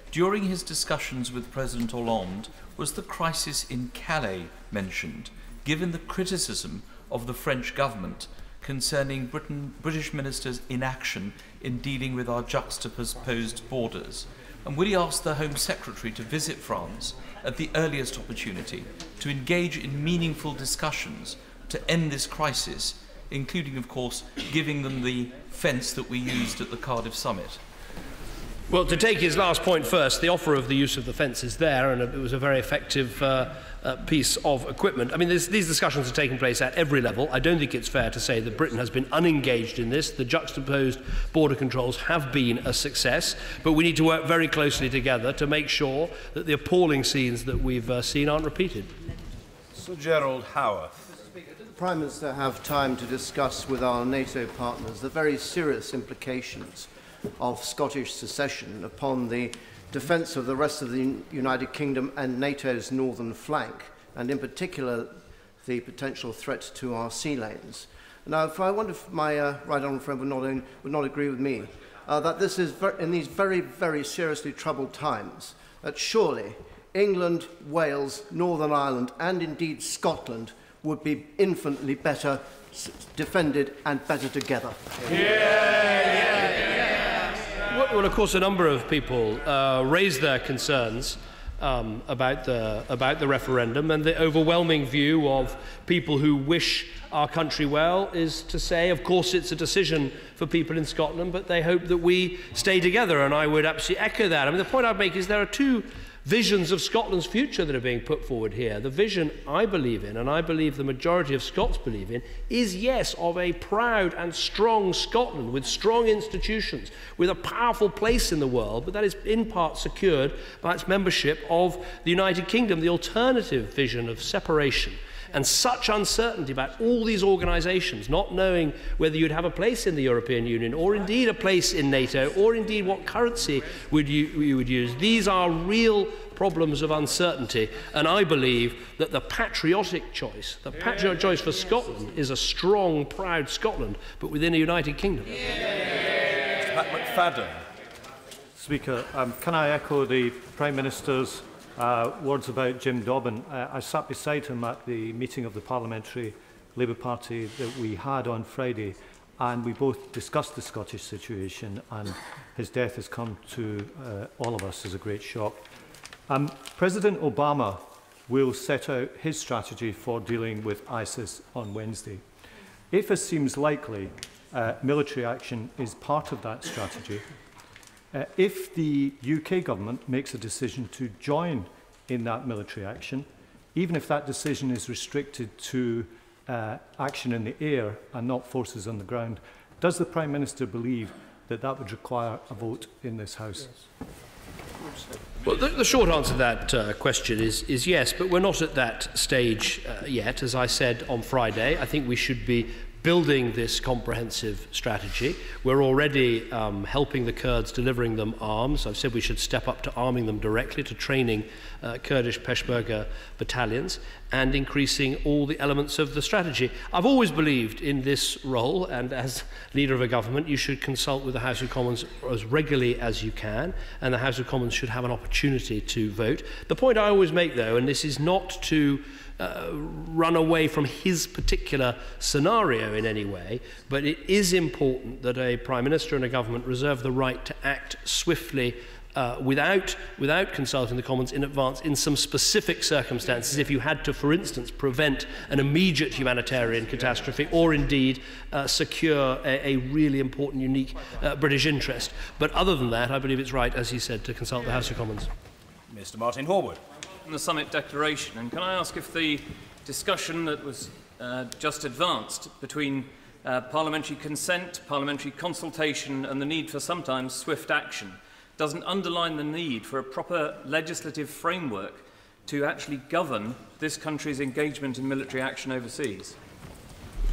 During his discussions with President Hollande, was the crisis in Calais mentioned, given the criticism of the French government concerning British ministers' inaction in dealing with our juxtaposed borders? And will he ask the Home Secretary to visit France at the earliest opportunity to engage in meaningful discussions to end this crisis, including, of course, giving them the fence that we used at the Cardiff Summit? Well, to take his last point first, the offer of the use of the fence is there, and it was a very effective piece of equipment. I mean, these discussions are taking place at every level. I don't think it's fair to say that Britain has been unengaged in this. The juxtaposed border controls have been a success, but we need to work very closely together to make sure that the appalling scenes that we've seen aren't repeated. Sir Gerald Howarth. The Prime Minister have time to discuss with our NATO partners the very serious implications of Scottish secession upon the defence of the rest of the United Kingdom and NATO's northern flank, and in particular the potential threat to our sea lanes. Now, I wonder if my right honourable friend would not agree with me that this is in these very, very seriously troubled times, that surely England, Wales, Northern Ireland and indeed Scotland would be infinitely better defended and better together. Well, of course, a number of people raised their concerns about the referendum, and the overwhelming view of people who wish our country well is to say, of course, it's a decision for people in Scotland, but they hope that we stay together, and I would absolutely echo that. I mean, the point I'd make is there are two visions of Scotland's future that are being put forward here. The vision I believe in, and I believe the majority of Scots believe in, is, yes, of a proud and strong Scotland with strong institutions, with a powerful place in the world, but that is in part secured by its membership of the United Kingdom. The alternative vision of separation and such uncertainty about all these organisations, not knowing whether you'd have a place in the European Union or indeed a place in NATO or indeed what currency you would use. These are real problems of uncertainty, and I believe that the patriotic choice for Scotland is a strong, proud Scotland, but within a United Kingdom. Pat McFadden. Speaker, can I echo the Prime Minister's words about Jim Dobbin? I sat beside him at the meeting of the Parliamentary Labour Party that we had on Friday, and we both discussed the Scottish situation, and his death has come to all of us as a great shock. President Obama will set out his strategy for dealing with ISIS on Wednesday. If, as seems likely, military action is part of that strategy, if the UK government makes a decision to join in that military action, even if that decision is restricted to action in the air and not forces on the ground, does the Prime Minister believe that that would require a vote in this House? Well, the short answer to that question is yes, but we're not at that stage yet. As I said on Friday, I think we should be building this comprehensive strategy. We're already helping the Kurds, delivering them arms. I've said we should step up to arming them directly, to training Kurdish Peshmerga battalions, and increasing all the elements of the strategy. I've always believed in this role, and as leader of a government, you should consult with the House of Commons as regularly as you can, and the House of Commons should have an opportunity to vote. The point I always make, though, and this is not to run away from his particular scenario in any way, but it is important that a Prime Minister and a government reserve the right to act swiftly without consulting the Commons in advance in some specific circumstances, if you had to, for instance, prevent an immediate humanitarian catastrophe or indeed secure a really important, unique British interest. But other than that, I believe it's right, as he said, to consult the House of Commons. Mr. Martin Horwood. The summit declaration, and can I ask if the discussion that was just advanced between parliamentary consent, parliamentary consultation and the need for sometimes swift action doesn't underline the need for a proper legislative framework to actually govern this country's engagement in military action overseas?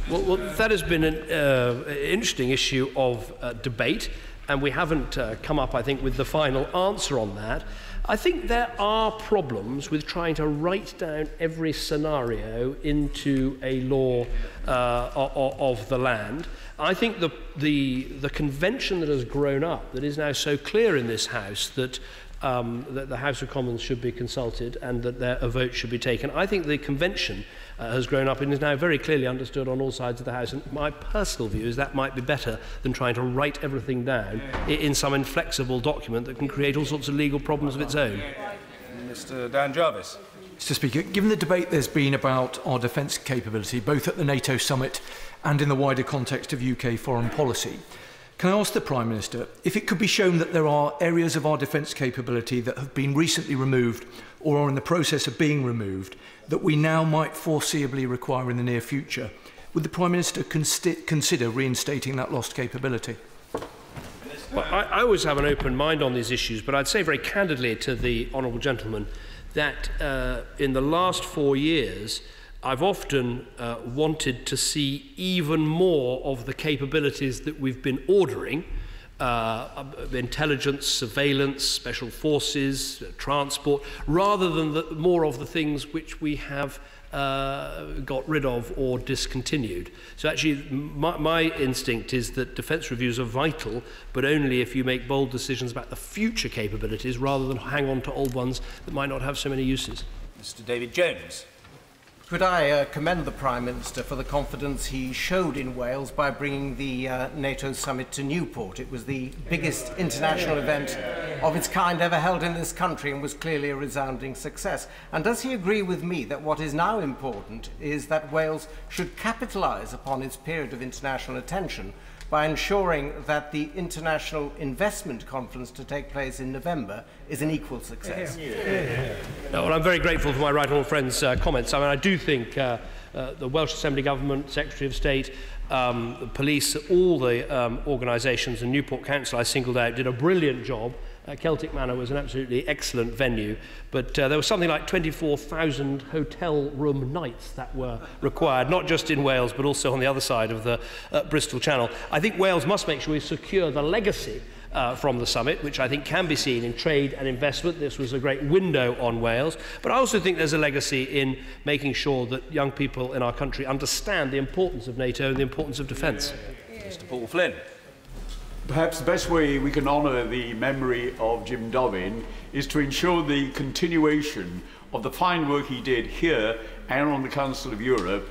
Well, that has been an interesting issue of debate, and we haven't come up, I think, with the final answer on that. I think there are problems with trying to write down every scenario into a law of the land. I think the convention that has grown up, that is now so clear in this House, that the House of Commons should be consulted and that a vote should be taken. I think the convention has grown up and is now very clearly understood on all sides of the House. And my personal view is that might be better than trying to write everything down in some inflexible document that can create all sorts of legal problems of its own. Mr. Dan Jarvis. Mr. Speaker, given the debate there's been about our defence capability, both at the NATO Summit and in the wider context of UK foreign policy, can I ask the Prime Minister if it could be shown that there are areas of our defence capability that have been recently removed or are in the process of being removed that we now might foreseeably require in the near future? Would the Prime Minister consider reinstating that lost capability? Well, I always have an open mind on these issues, but I'd say very candidly to the honourable gentleman that in the last 4 years, I've often wanted to see even more of the capabilities that we've been ordering, intelligence, surveillance, special forces, transport, rather than more of the things which we have got rid of or discontinued. So actually my instinct is that defence reviews are vital, but only if you make bold decisions about the future capabilities rather than hang on to old ones that might not have so many uses. Mr. David Jones. Could I commend the Prime Minister for the confidence he showed in Wales by bringing the NATO Summit to Newport? It was the biggest international event of its kind ever held in this country and was clearly a resounding success. And does he agree with me that what is now important is that Wales should capitalise upon its period of international attention by ensuring that the International Investment Conference to take place in November is an equal success? No, well, I'm very grateful for my right honourable friend's comments. I mean, I do think the Welsh Assembly Government, Secretary of State, the police, all the organisations and Newport Council I singled out did a brilliant job. Celtic Manor was an absolutely excellent venue, but there was something like 24,000 hotel room nights that were required, not just in Wales, but also on the other side of the Bristol Channel. I think Wales must make sure we secure the legacy from the summit, which I think can be seen in trade and investment. This was a great window on Wales, but I also think there's a legacy in making sure that young people in our country understand the importance of NATO and the importance of defence. Mr. Paul Flynn. Perhaps the best way we can honour the memory of Jim Dobbin is to ensure the continuation of the fine work he did here and on the Council of Europe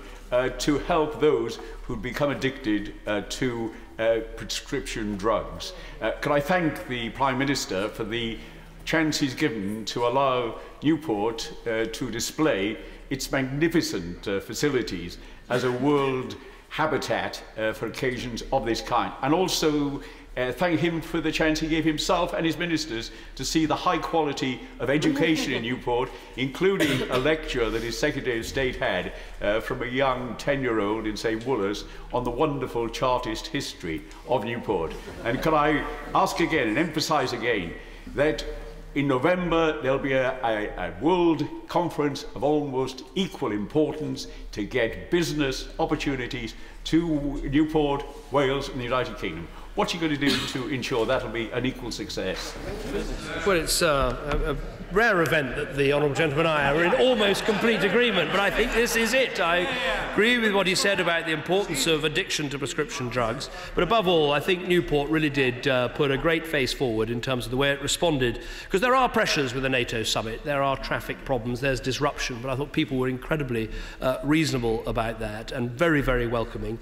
to help those who'd become addicted to prescription drugs. Can I thank the Prime Minister for the chance he's given to allow Newport to display its magnificent facilities as a world habitat for occasions of this kind, and also thank him for the chance he gave himself and his ministers to see the high quality of education in Newport, including a lecture that his Secretary of State had from a young 10-year-old in St. Wooler's on the wonderful Chartist history of Newport. And can I ask again and emphasise again that in November there'll be a world conference of almost equal importance to get business opportunities to Newport, Wales and the United Kingdom. What's he going to do to ensure that'll be an equal success? Well, it's a rare event that the honourable gentleman and I are in almost complete agreement, but I think this is it. I agree with what he said about the importance of addiction to prescription drugs, but above all, I think Newport really did put a great face forward in terms of the way it responded, because there are pressures with the NATO summit, there are traffic problems, there's disruption, but I thought people were incredibly reasonable about that and very, very welcoming,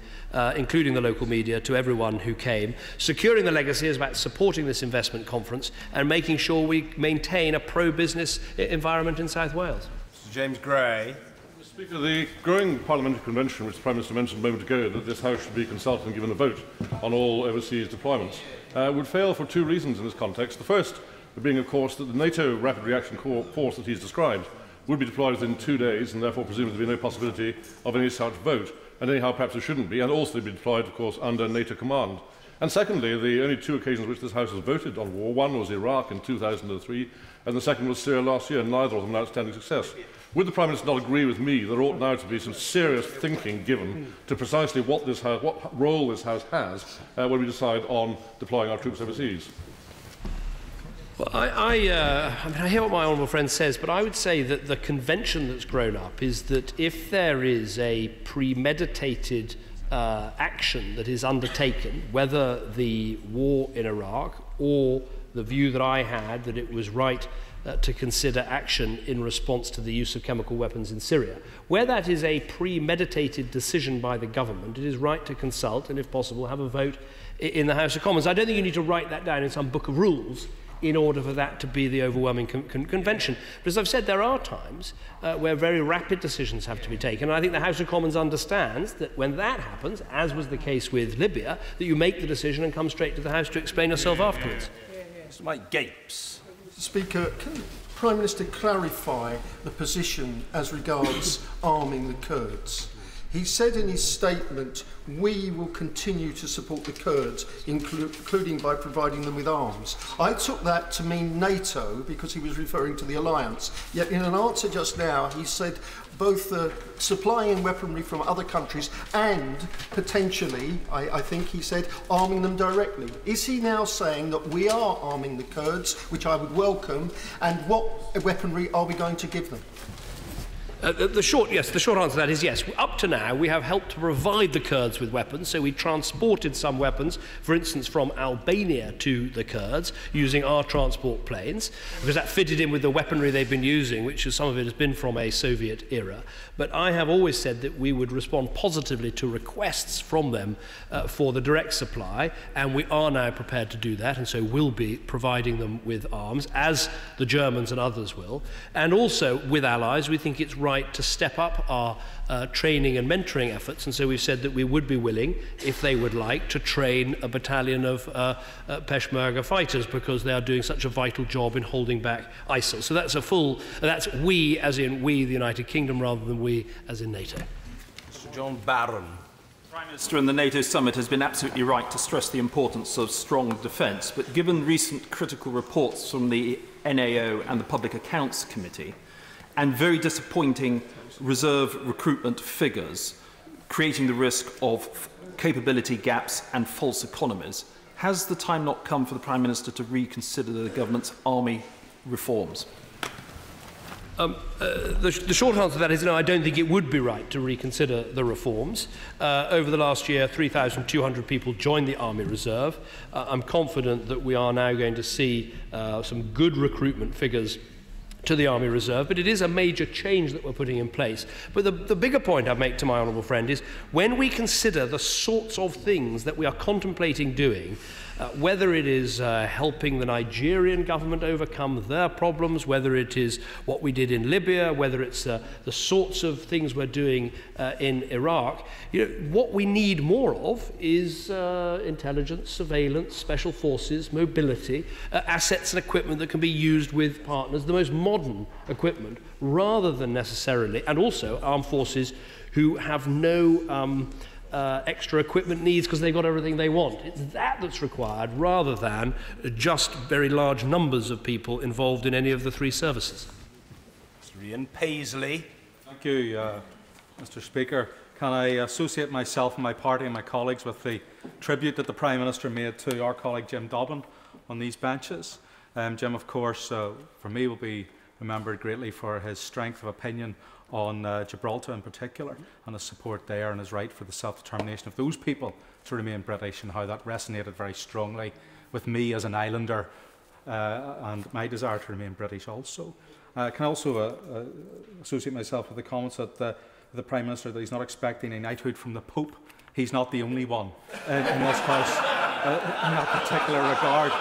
including the local media, to everyone who came. Securing the legacy is about supporting this investment conference and making sure we maintain a pro-business environment in South Wales. Mr. James Gray. Mr. Speaker, the growing parliamentary convention, which the Prime Minister mentioned a moment ago, that this House should be consulted and given a vote on all overseas deployments, would fail for two reasons in this context. The first being, of course, that the NATO Rapid Reaction Force that he's described would be deployed within 2 days, and therefore presumably there would be no possibility of any such vote, and anyhow perhaps there shouldn't be, and also be deployed, of course, under NATO command. And secondly, the only two occasions which this House has voted on war, one was Iraq in 2003, and the second was Syria last year, and neither of them an outstanding success. Would the Prime Minister not agree with me that there ought now to be some serious thinking given to precisely what role this House has when we decide on deploying our troops overseas? Well, I mean, I hear what my honourable friend says, but I would say that the convention that's grown up is that if there is a premeditated action that is undertaken, whether the war in Iraq or the view that I had that it was right to consider action in response to the use of chemical weapons in Syria, where that is a premeditated decision by the government, it is right to consult and, if possible, have a vote in the House of Commons. I don't think you need to write that down in some book of rules in order for that to be the overwhelming convention. But as I've said, there are times where very rapid decisions have to be taken. And I think the House of Commons understands that when that happens, as was the case with Libya, that you make the decision and come straight to the House to explain yourself afterwards. Mr. Mike Gapes. Speaker, can the Prime Minister clarify the position as regards arming the Kurds? He said in his statement, we will continue to support the Kurds, including by providing them with arms. I took that to mean NATO because he was referring to the alliance. Yet in an answer just now, he said both supplying weaponry from other countries and potentially, I think he said, arming them directly. Is he now saying that we are arming the Kurds, which I would welcome, and what weaponry are we going to give them? The short answer to that is yes. Up to now, we have helped to provide the Kurds with weapons, so we transported some weapons, for instance, from Albania to the Kurds, using our transport planes, because that fitted in with the weaponry they've been using, which is, some of it has been from a Soviet era. But I have always said that we would respond positively to requests from them for the direct supply, and we are now prepared to do that, and so will be providing them with arms, as the Germans and others will. And also, with allies, we think it's right right to step up our training and mentoring efforts, and so we've said that we would be willing, if they would like, to train a battalion of Peshmerga fighters, because they are doing such a vital job in holding back ISIL. So that's we as in we, the United Kingdom, rather than we as in NATO. Mr. John Barron. The Prime Minister and the NATO Summit has been absolutely right to stress the importance of strong defence, but given recent critical reports from the NAO and the Public Accounts Committee, and very disappointing reserve recruitment figures, creating the risk of capability gaps and false economies, has the time not come for the Prime Minister to reconsider the government's army reforms? The short answer to that is no, I don't think it would be right to reconsider the reforms. Over the last year, 3,200 people joined the Army Reserve. I'm confident that we are now going to see some good recruitment figures to the Army Reserve, but it is a major change that we're putting in place. But the bigger point I'd make to my honourable friend is when we consider the sorts of things that we are contemplating doing, whether it is helping the Nigerian government overcome their problems, whether it is what we did in Libya, whether it's the sorts of things we're doing in Iraq, what we need more of is intelligence, surveillance, special forces, mobility, assets and equipment that can be used with partners, the most modern equipment, rather than necessarily, and also armed forces who have no extra equipment needs because they've got everything they want. It's that that's required, rather than just very large numbers of people involved in any of the three services. Mr. Ian Paisley. Thank you, Mr. Speaker. Can I associate myself and my party and my colleagues with the tribute that the Prime Minister made to our colleague Jim Dobbin on these benches? Jim, of course, for me, will be remembered greatly for his strength of opinion on Gibraltar in particular, and his support there and his right for the self-determination of those people to remain British, and how that resonated very strongly with me as an islander and my desire to remain British also. I can also associate myself with the comments that the Prime Minister that he's not expecting a knighthood from the Pope. He's not the only one in this House in that particular regard.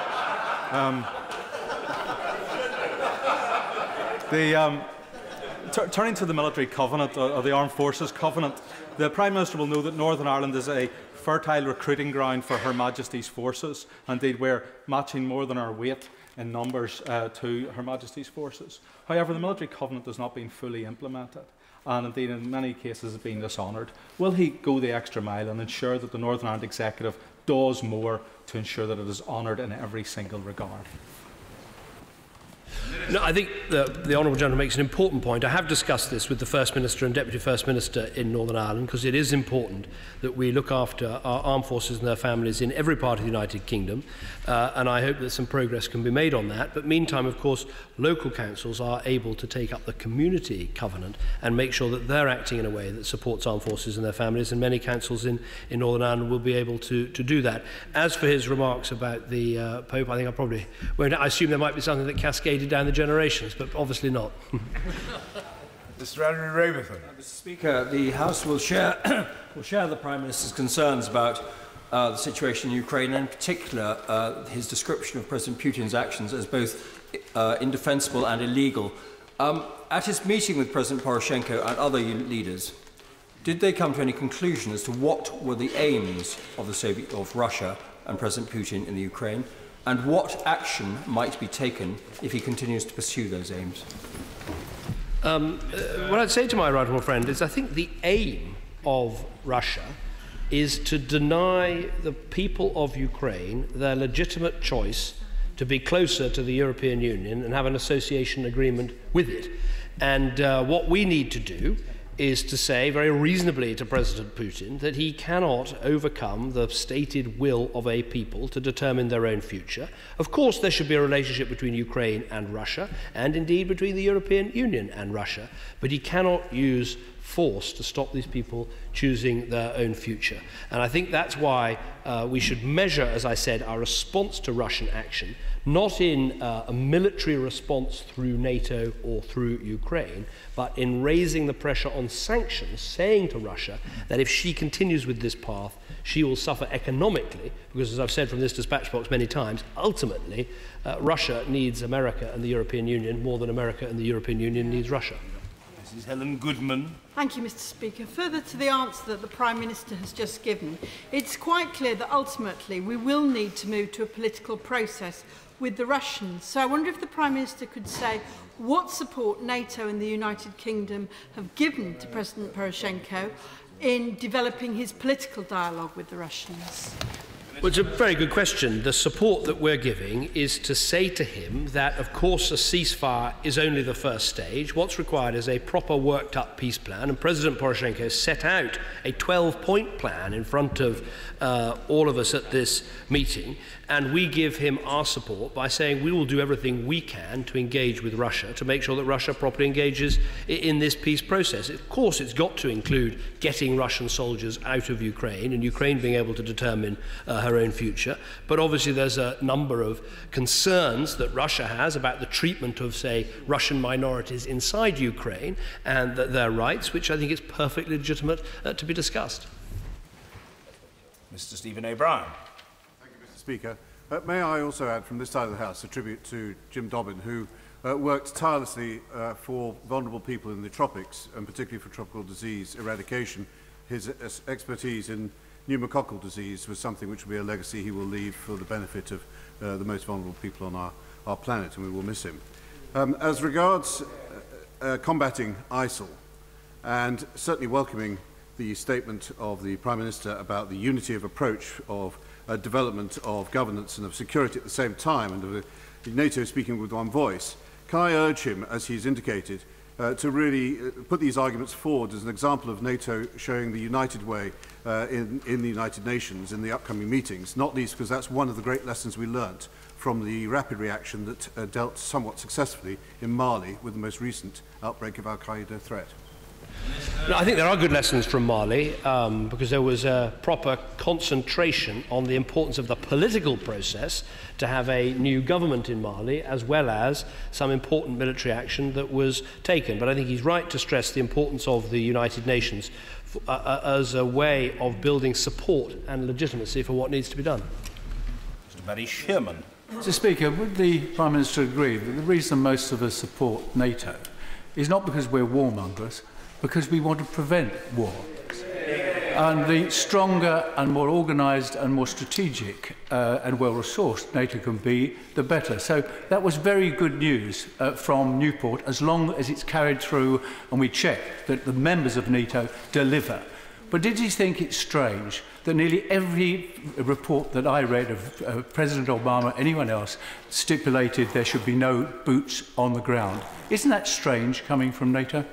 Turning to the military covenant, or the Armed Forces Covenant, the Prime Minister will know that Northern Ireland is a fertile recruiting ground for Her Majesty's forces. Indeed, we're matching more than our weight in numbers to Her Majesty's forces. However, the military covenant has not been fully implemented, and indeed in many cases has been dishonoured. Will he go the extra mile and ensure that the Northern Ireland Executive does more to ensure that it is honoured in every single regard? No, I think the Honourable Gentleman makes an important point. I have discussed this with the First Minister and Deputy First Minister in Northern Ireland, because it is important that we look after our armed forces and their families in every part of the United Kingdom, and I hope that some progress can be made on that. But meantime, of course, local councils are able to take up the community covenant and make sure that they're acting in a way that supports armed forces and their families, and many councils in Northern Ireland will be able to do that. As for his remarks about the Pope, I think I probably won't. I assume there might be something that cascaded down the generations, but obviously not. Mr. Andrew Raventham. Mr. Speaker, the House will share the Prime Minister's concerns about the situation in Ukraine, and in particular his description of President Putin's actions as both indefensible and illegal. At his meeting with President Poroshenko and other leaders, did they come to any conclusion as to what were the aims of Russia and President Putin in the Ukraine, and what action might be taken if he continues to pursue those aims? What I'd say to my right honourable friend is I think the aim of Russia is to deny the people of Ukraine their legitimate choice to be closer to the European Union and have an association agreement with it. And what we need to do is to say very reasonably to President Putin that he cannot overcome the stated will of a people to determine their own future. Of course, there should be a relationship between Ukraine and Russia, and indeed between the European Union and Russia, but he cannot use force to stop these people choosing their own future. And I think that's why we should measure, as I said, our response to Russian action, not in a military response through NATO or through Ukraine, but in raising the pressure on sanctions, saying to Russia that if she continues with this path, she will suffer economically, because as I've said from this dispatch box many times, ultimately Russia needs America and the European Union more than America and the European Union needs Russia. Mrs. Helen Goodman. Thank you, Mr. Speaker. Further to the answer that the Prime Minister has just given, it's quite clear that ultimately we will need to move to a political process with the Russians. So I wonder if the Prime Minister could say what support NATO and the United Kingdom have given to President Poroshenko in developing his political dialogue with the Russians. Well, it's a very good question. The support that we're giving is to say to him that, of course, a ceasefire is only the first stage. What's required is a proper worked-up peace plan, and President Poroshenko set out a 12-point plan in front of all of us at this meeting, and we give him our support by saying we will do everything we can to engage with Russia to make sure that Russia properly engages in this peace process. Of course, it's got to include getting Russian soldiers out of Ukraine and Ukraine being able to determine her own future. But obviously there's a number of concerns that Russia has about the treatment of, say, Russian minorities inside Ukraine and their rights, which I think is perfectly legitimate to be discussed. Mr. Stephen O'Brien. Thank you, Mr. Speaker. May I also add from this side of the House a tribute to Jim Dobbin, who worked tirelessly for vulnerable people in the tropics, and particularly for tropical disease eradication. His expertise in pneumococcal disease was something which will be a legacy he will leave for the benefit of the most vulnerable people on our planet, and we will miss him. As regards combating ISIL, and certainly welcoming the statement of the Prime Minister about the unity of approach of development of governance and of security at the same time, and of NATO speaking with one voice, can I urge him, as he's indicated, to really put these arguments forward as an example of NATO showing the united way in the United Nations in the upcoming meetings, not least because that's one of the great lessons we learnt from the rapid reaction that dealt somewhat successfully in Mali with the most recent outbreak of Al-Qaeda threat. No, I think there are good lessons from Mali because there was a proper concentration on the importance of the political process to have a new government in Mali, as well as some important military action that was taken. But I think he's right to stress the importance of the United Nations as a way of building support and legitimacy for what needs to be done. Mr. Barry Sherman. Mr. Speaker, would the Prime Minister agree that the reason most of us support NATO is not because we're warmongers, because we want to prevent war? And the stronger and more organised and more strategic and well-resourced NATO can be, the better. So that was very good news from Newport, as long as it's carried through and we check that the members of NATO deliver. But did you think it's strange that nearly every report that I read of President Obama, anyone else, stipulated there should be no boots on the ground? Isn't that strange coming from NATO?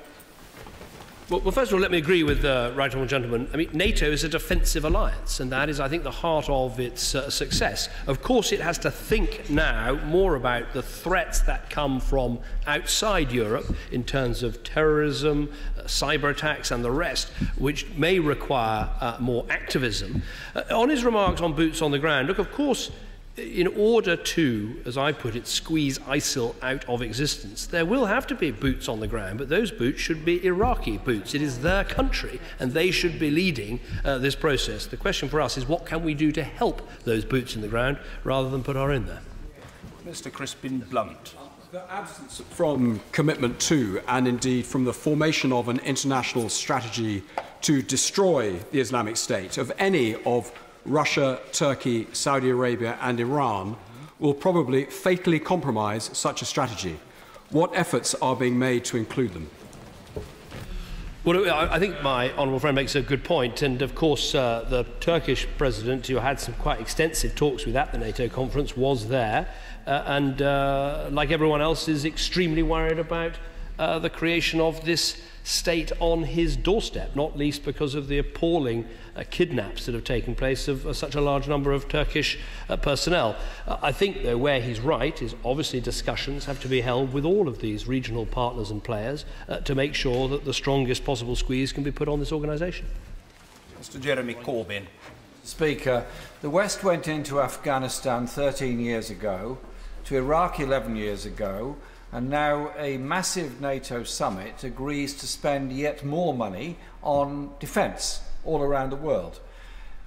Well, first of all, let me agree with the right honourable gentleman. I mean, NATO is a defensive alliance, and that is, I think, the heart of its success. Of course, it has to think now more about the threats that come from outside Europe in terms of terrorism, cyber attacks and the rest, which may require more activism. On his remarks on boots on the ground, look, of course, in order to, as I put it, squeeze ISIL out of existence, there will have to be boots on the ground, but those boots should be Iraqi boots. It is their country, and they should be leading this process. The question for us is what can we do to help those boots in the ground rather than put our own there? Mr. Crispin Blunt. The absence from commitment to, and indeed from the formation of, an international strategy to destroy the Islamic State of any of Russia, Turkey, Saudi Arabia and Iran will probably fatally compromise such a strategy. What efforts are being made to include them? Well, I think my honourable friend makes a good point, and of course the Turkish president, who had some quite extensive talks with at the NATO conference, was there, and like everyone else is extremely worried about the creation of this state on his doorstep, not least because of the appalling kidnaps that have taken place of such a large number of Turkish personnel. I think, though, where he's right is obviously discussions have to be held with all of these regional partners and players to make sure that the strongest possible squeeze can be put on this organisation. Mr. Jeremy Corbyn. Speaker, the West went into Afghanistan 13 years ago, to Iraq 11 years ago, and now a massive NATO summit agrees to spend yet more money on defence all around the world.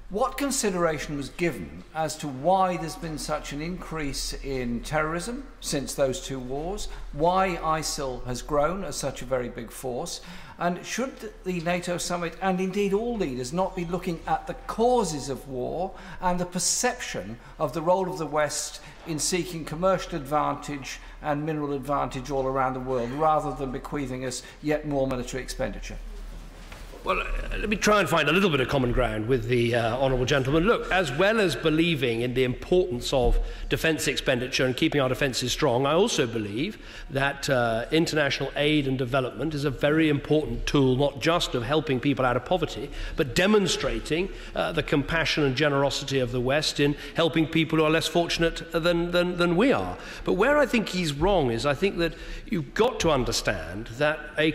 What consideration was given as to why there's been such an increase in terrorism since those two wars, why ISIL has grown as such a very big force, and should the NATO summit and indeed all leaders not be looking at the causes of war and the perception of the role of the West in seeking commercial advantage and mineral advantage all around the world rather than bequeathing us yet more military expenditure? Well, let me try and find a little bit of common ground with the honourable gentleman. Look, as well as believing in the importance of defence expenditure and keeping our defences strong, I also believe that international aid and development is a very important tool, not just of helping people out of poverty, but demonstrating the compassion and generosity of the West in helping people who are less fortunate than we are. But where I think he's wrong is I think that you've got to understand that a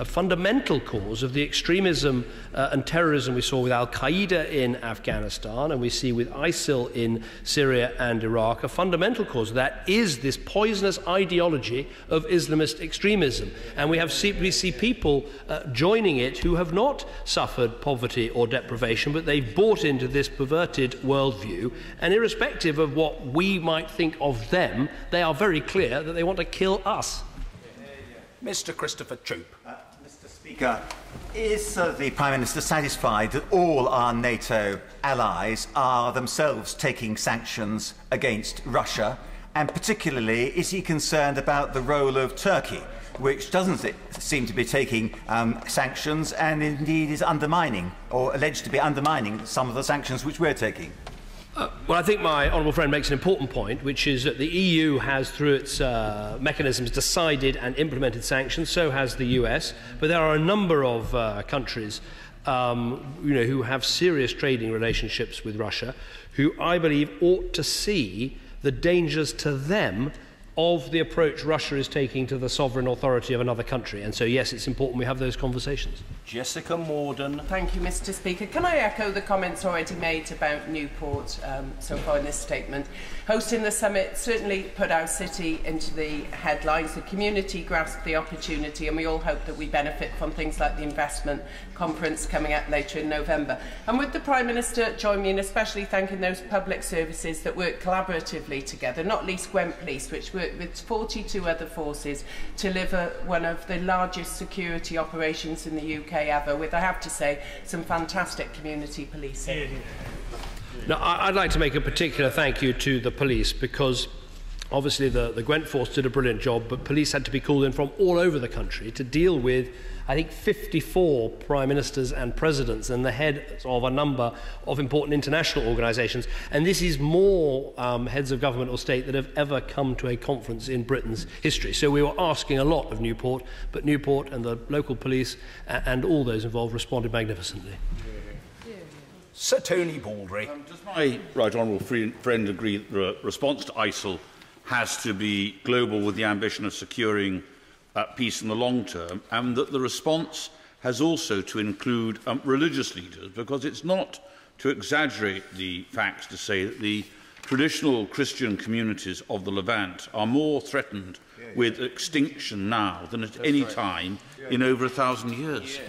fundamental cause of the extremism and terrorism we saw with Al-Qaeda in Afghanistan and we see with ISIL in Syria and Iraq, a fundamental cause of that is this poisonous ideology of Islamist extremism. And we see people joining it who have not suffered poverty or deprivation, but they've bought into this perverted worldview. And irrespective of what we might think of them, they are very clear that they want to kill us. Mr. Christopher Troop. Mr. Speaker, is the Prime Minister satisfied that all our NATO allies are themselves taking sanctions against Russia? And particularly, is he concerned about the role of Turkey, which doesn't seem to be taking sanctions and indeed is undermining, or alleged to be undermining, some of the sanctions which we're taking? Well, I think my honourable friend makes an important point, which is that the EU has, through its mechanisms, decided and implemented sanctions. So has the US. But there are a number of countries who have serious trading relationships with Russia, who I believe ought to see the dangers to them of the approach Russia is taking to the sovereign authority of another country. And so, yes, it's important we have those conversations. Jessica Morden. Thank you, Mr. Speaker. Can I echo the comments already made about Newport so far in this statement? Hosting the summit certainly put our city into the headlines. The community grasped the opportunity, and we all hope that we benefit from things like the investment conference coming up later in November. And would the Prime Minister join me in especially thanking those public services that work collaboratively together, not least Gwent Police, which work with 42 other forces to deliver one of the largest security operations in the UK ever, with, I have to say, some fantastic community policing. Now, I'd like to make a particular thank you to the police, because obviously the Gwent force did a brilliant job, but police had to be called in from all over the country to deal with, I think, 54 prime ministers and presidents and the heads of a number of important international organisations. And this is more heads of government or state that have ever come to a conference in Britain's history. So we were asking a lot of Newport, but Newport and the local police and all those involved responded magnificently. Sir Tony Baldry. Does my right honourable friend agree that the response to ISIL has to be global with the ambition of securing peace in the long term, and that the response has also to include religious leaders, because it's not to exaggerate the facts to say that the traditional Christian communities of the Levant are more threatened with extinction now than at any time in over 1,000 years?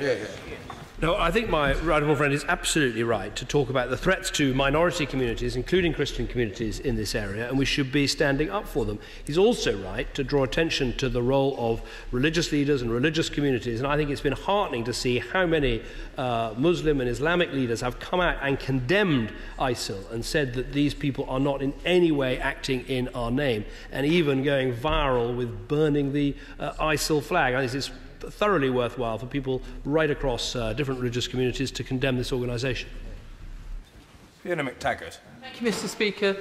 No, I think my right honourable friend is absolutely right to talk about the threats to minority communities, including Christian communities in this area, and we should be standing up for them. He's also right to draw attention to the role of religious leaders and religious communities, and I think it's been heartening to see how many Muslim and Islamic leaders have come out and condemned ISIL and said that these people are not in any way acting in our name, and even going viral with burning the ISIL flag. I think it's thoroughly worthwhile for people right across different religious communities to condemn this organisation. Fiona McTaggart. Thank you, Mr. Speaker.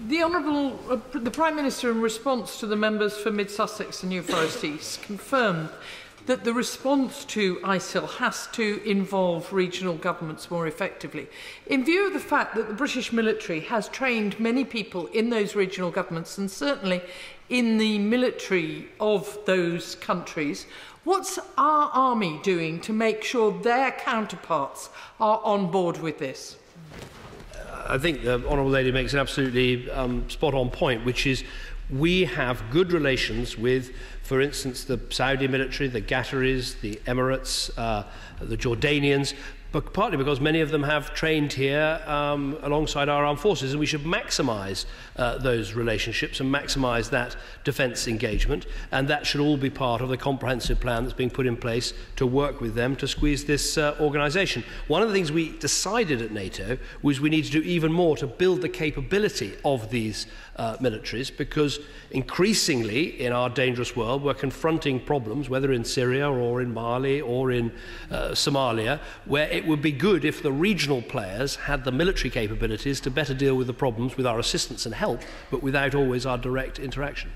The Prime Minister, in response to the members for Mid Sussex and New Forest East, confirmed that the response to ISIL has to involve regional governments more effectively. In view of the fact that the British military has trained many people in those regional governments, and certainly in the military of those countries, what's our army doing to make sure their counterparts are on board with this? I think the Honourable Lady makes an absolutely spot-on point, which is we have good relations with, for instance, the Saudi military, the Qataris, the Emirates, the Jordanians, but partly because many of them have trained here alongside our armed forces, and we should maximise those relationships and maximise that defence engagement, and that should all be part of the comprehensive plan that's being put in place to work with them to squeeze this organisation. One of the things we decided at NATO was we need to do even more to build the capability of these militaries, because increasingly in our dangerous world we're confronting problems, whether in Syria or in Mali or in Somalia, where it would be good if the regional players had the military capabilities to better deal with the problems with our assistance and help, but without always our direct interaction.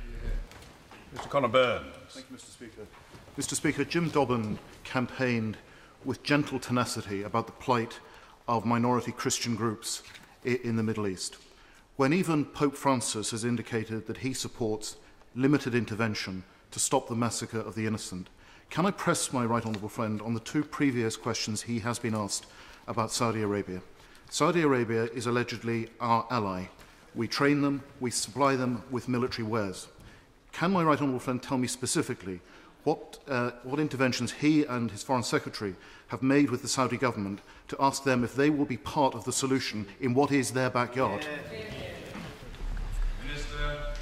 Mr. Conor Burns. Thank you, Mr. Speaker. Mr. Speaker, Jim Dobbin campaigned with gentle tenacity about the plight of minority Christian groups in the Middle East, when even Pope Francis has indicated that he supports limited intervention to stop the massacre of the innocent. Can I press my right honourable friend on the two previous questions he has been asked about Saudi Arabia? Saudi Arabia is allegedly our ally. We train them, we supply them with military wares. Can my right honourable friend tell me specifically what interventions he and his Foreign Secretary have made with the Saudi government to ask them if they will be part of the solution in what is their backyard?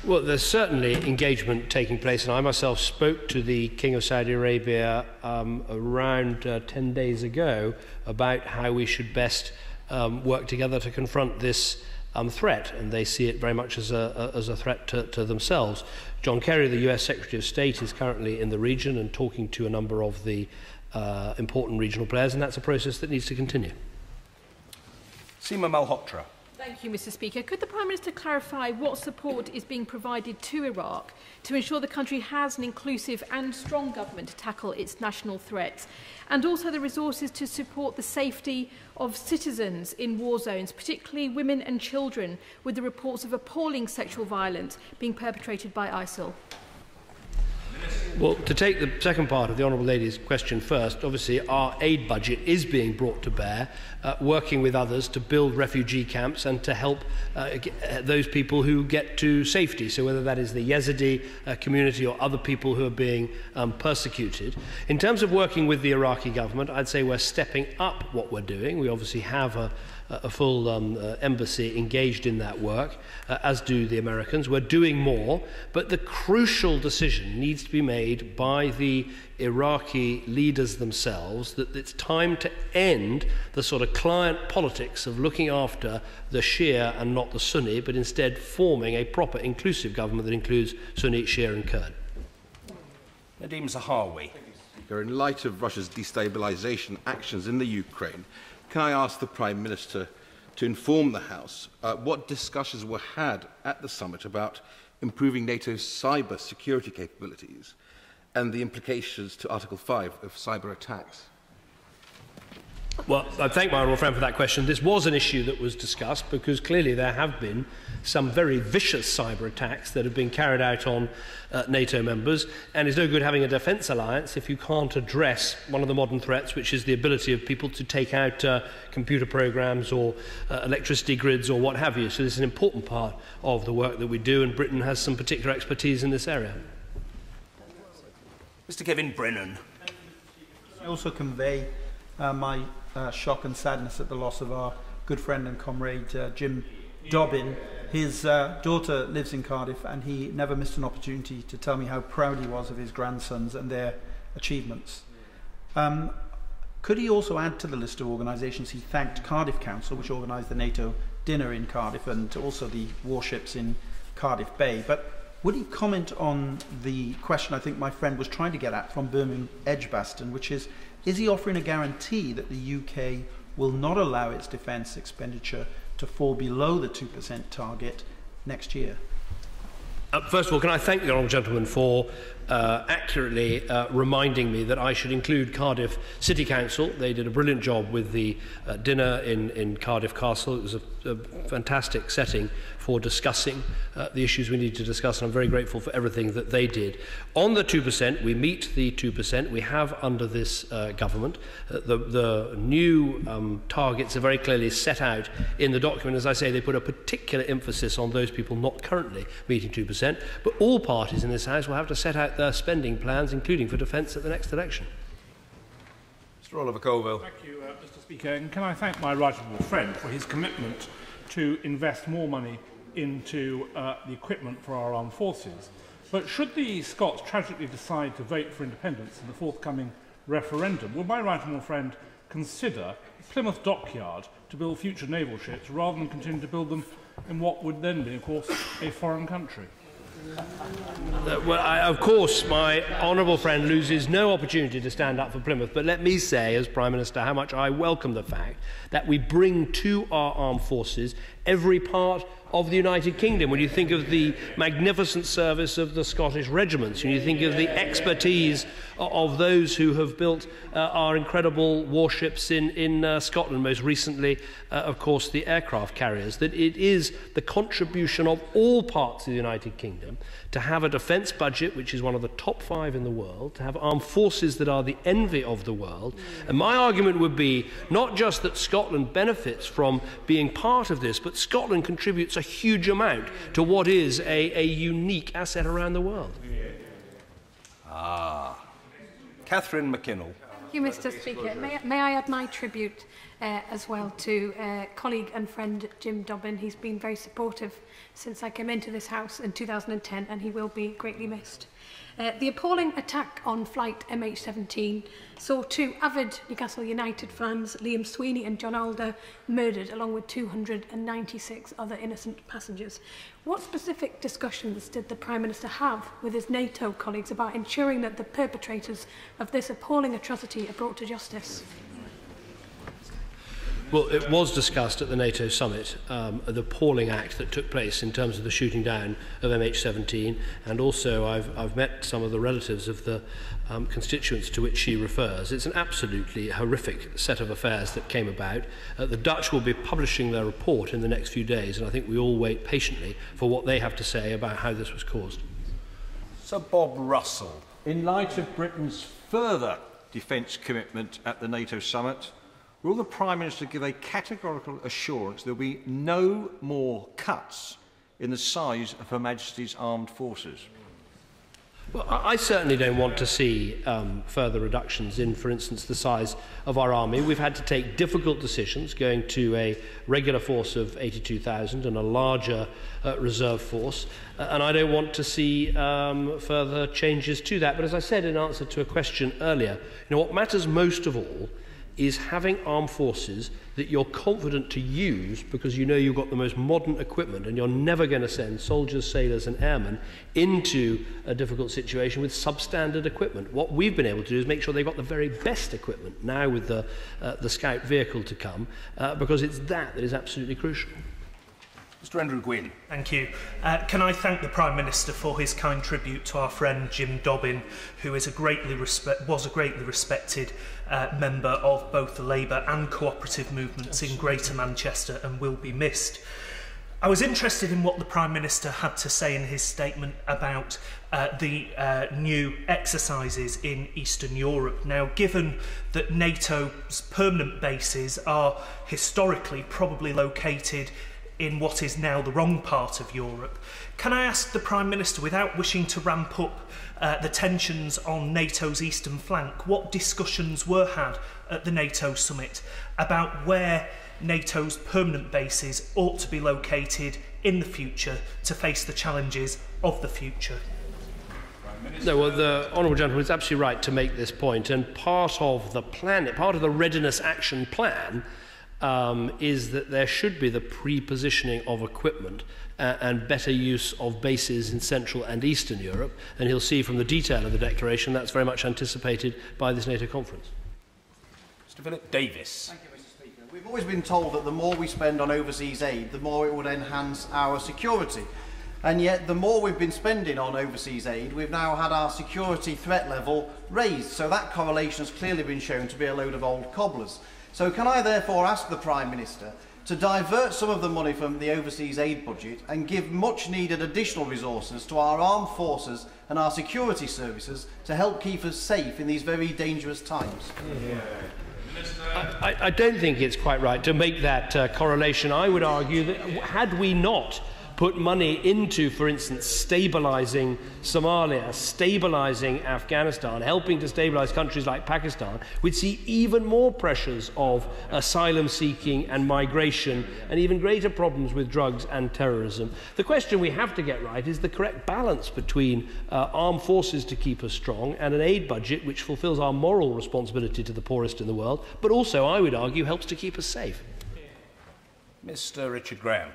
Well, there's certainly engagement taking place, and I myself spoke to the King of Saudi Arabia around 10 days ago about how we should best work together to confront this threat, and they see it very much as a threat to themselves. John Kerry, the US Secretary of State, is currently in the region and talking to a number of the important regional players, and that's a process that needs to continue. Seema Malhotra. Thank you, Mr. Speaker. Could the Prime Minister clarify what support is being provided to Iraq to ensure the country has an inclusive and strong government to tackle its national threats, and also the resources to support the safety of citizens in war zones, particularly women and children, with the reports of appalling sexual violence being perpetrated by ISIL? Well, to take the second part of the Honourable Lady's question first, obviously our aid budget is being brought to bear, working with others to build refugee camps and to help those people who get to safety. So whether that is the Yazidi community or other people who are being persecuted. In terms of working with the Iraqi government, I'd say we're stepping up what we're doing. We obviously have a full embassy engaged in that work, as do the Americans. We're doing more, but the crucial decision needs to be made by the Iraqi leaders themselves that it's time to end the sort of client politics of looking after the Shia and not the Sunni, but instead forming a proper inclusive government that includes Sunni, Shia and Kurd. Nadeem Zahawi. In light of Russia's destabilisation actions in the Ukraine, can I ask the Prime Minister to inform the House what discussions were had at the summit about improving NATO's cyber security capabilities and the implications to Article 5 of cyber attacks? Well, I thank my honourable friend for that question. This was an issue that was discussed because clearly there have been some very vicious cyber attacks that have been carried out on NATO members, and it's no good having a defence alliance if you can't address one of the modern threats, which is the ability of people to take out computer programmes or electricity grids or what have you. So this is an important part of the work that we do, and Britain has some particular expertise in this area. Mr. Kevin Brennan. I also convey my shock and sadness at the loss of our good friend and comrade Jim Dobbin. His daughter lives in Cardiff, and he never missed an opportunity to tell me how proud he was of his grandsons and their achievements. Could he also add to the list of organisations he thanked Cardiff Council, which organised the NATO dinner in Cardiff, and also the warships in Cardiff Bay? But would he comment on the question I think my friend was trying to get at from Birmingham Edgbaston, which is he offering a guarantee that the UK will not allow its defence expenditure to fall below the 2% target next year? First of all, can I thank the honourable gentleman for accurately reminding me that I should include Cardiff City Council. They did a brilliant job with the dinner in Cardiff Castle. It was a fantastic setting for discussing the issues we need to discuss, and I'm very grateful for everything that they did. On the 2%, we meet the 2%. We have under this government. The new targets are very clearly set out in the document. As I say, they put a particular emphasis on those people not currently meeting 2%, but all parties in this House will have to set out their spending plans, including for defence at the next election. Mr. Oliver Colville. Thank you. Mr. Speaker, and can I thank my right honourable friend for his commitment to invest more money into the equipment for our armed forces. But should the Scots tragically decide to vote for independence in the forthcoming referendum, will my right honourable friend consider Plymouth Dockyard to build future naval ships rather than continue to build them in what would then be, of course, a foreign country? Well, of course, my honourable friend loses no opportunity to stand up for Plymouth, but let me say, as Prime Minister, how much I welcome the fact that we bring to our armed forces every part of the United Kingdom. When you think of the magnificent service of the Scottish regiments, when you think of the expertise of those who have built our incredible warships in Scotland, most recently, of course, the aircraft carriers, that it is the contribution of all parts of the United Kingdom to have a defence budget which is one of the top 5 in the world, to have armed forces that are the envy of the world. And my argument would be not just that Scotland benefits from being part of this, but Scotland contributes a huge amount to what is a unique asset around the world. Catherine McKinnell. Thank you, Mr. Speaker. May I add my tribute as well to colleague and friend Jim Dobbin. He's been very supportive since I came into this House in 2010, and he will be greatly missed. The appalling attack on flight MH17 saw 2 avid Newcastle United fans, Liam Sweeney and John Alder, murdered along with 296 other innocent passengers. What specific discussions did the Prime Minister have with his NATO colleagues about ensuring that the perpetrators of this appalling atrocity are brought to justice? Well, it was discussed at the NATO Summit, the appalling act that took place in terms of the shooting down of MH17, and also I've met some of the relatives of the constituents to which she refers. It's an absolutely horrific set of affairs that came about. The Dutch will be publishing their report in the next few days, and I think we all wait patiently for what they have to say about how this was caused. Sir Bob Russell. In light of Britain's further defence commitment at the NATO Summit, will the Prime Minister give a categorical assurance there will be no more cuts in the size of Her Majesty's armed forces? Well, I certainly don't want to see further reductions in, for instance, the size of our army. We've had to take difficult decisions, going to a regular force of 82,000 and a larger reserve force, and I don't want to see further changes to that. But as I said in answer to a question earlier, what matters most of all is having armed forces that you're confident to use because you know you've got the most modern equipment, and you're never going to send soldiers, sailors and airmen into a difficult situation with substandard equipment. What we've been able to do is make sure they've got the very best equipment now with the Scout vehicle to come, because it's that is absolutely crucial. Mr. Andrew Gwynn. Thank you. Can I thank the Prime Minister for his kind tribute to our friend Jim Dobbin, who is was a greatly respected member of both the Labour and cooperative movements in Greater Manchester and will be missed. I was interested in what the Prime Minister had to say in his statement about the new exercises in Eastern Europe. Now, given that NATO's permanent bases are historically probably located in what is now the wrong part of Europe, can I ask the Prime Minister, without wishing to ramp up the tensions on NATO's eastern flank, what discussions were had at the NATO Summit about where NATO's permanent bases ought to be located in the future to face the challenges of the future? No, well, the honourable gentleman is absolutely right to make this point, and part of the plan, part of the readiness action plan, is that there should be the pre-positioning of equipment and better use of bases in Central and Eastern Europe, and he'll see from the detail of the declaration that's very much anticipated by this NATO conference. Mr. Philip Davis. Thank you, Mr. Speaker. We've always been told that the more we spend on overseas aid, the more it would enhance our security. And yet, the more we've been spending on overseas aid, we've now had our security threat level raised. So that correlation has clearly been shown to be a load of old cobblers. So can I therefore ask the Prime Minister to divert some of the money from the overseas aid budget and give much needed additional resources to our armed forces and our security services to help keep us safe in these very dangerous times? I don't think it's quite right to make that correlation. I would argue that had we not put money into, for instance, stabilising Somalia, stabilising Afghanistan, helping to stabilise countries like Pakistan, we'd see even more pressures of asylum seeking and migration, and even greater problems with drugs and terrorism. The question we have to get right is the correct balance between armed forces to keep us strong and an aid budget which fulfills our moral responsibility to the poorest in the world, but also, I would argue, helps to keep us safe. Mr. Richard Graham.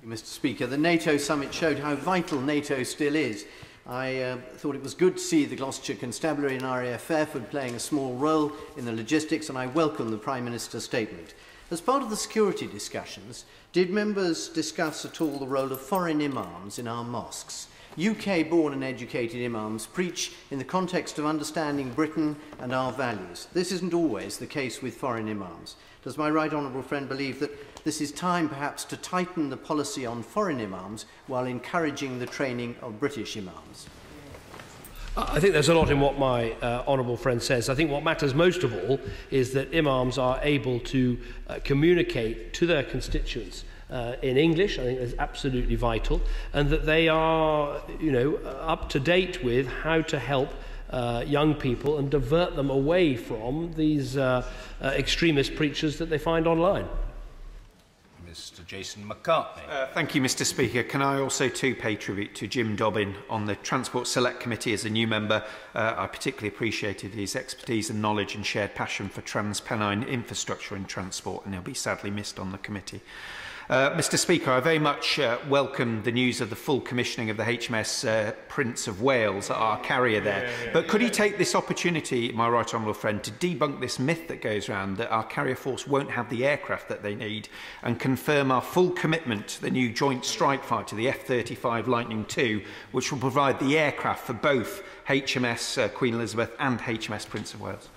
Mr. Speaker, the NATO summit showed how vital NATO still is. I thought it was good to see the Gloucestershire Constabulary and RAF Fairford playing a small role in the logistics, and I welcome the Prime Minister's statement. As part of the security discussions, did members discuss at all the role of foreign imams in our mosques? UK-born and educated imams preach in the context of understanding Britain and our values. This isn't always the case with foreign imams. Does my right honourable friend believe that this is time perhaps to tighten the policy on foreign imams while encouraging the training of British imams? I think there's a lot in what my honourable friend says. I think what matters most of all is that imams are able to communicate to their constituents in English. I think that's absolutely vital, and that they are, up to date with how to help young people and divert them away from these extremist preachers that they find online. Mr. Jason McCartney. Thank you, Mr. Speaker. Can I also too pay tribute to Jim Dobbin on the Transport Select Committee as a new member? I particularly appreciated his expertise and knowledge and shared passion for Trans-Pennine infrastructure and transport, and he'll be sadly missed on the committee. Mr. Speaker, I very much welcome the news of the full commissioning of the HMS Prince of Wales, our carrier there. But could he take this opportunity, my right honourable friend, to debunk this myth that goes around that our carrier force won't have the aircraft that they need, and confirm our full commitment to the new Joint Strike Fighter, the F-35 Lightning II, which will provide the aircraft for both HMS Queen Elizabeth and HMS Prince of Wales?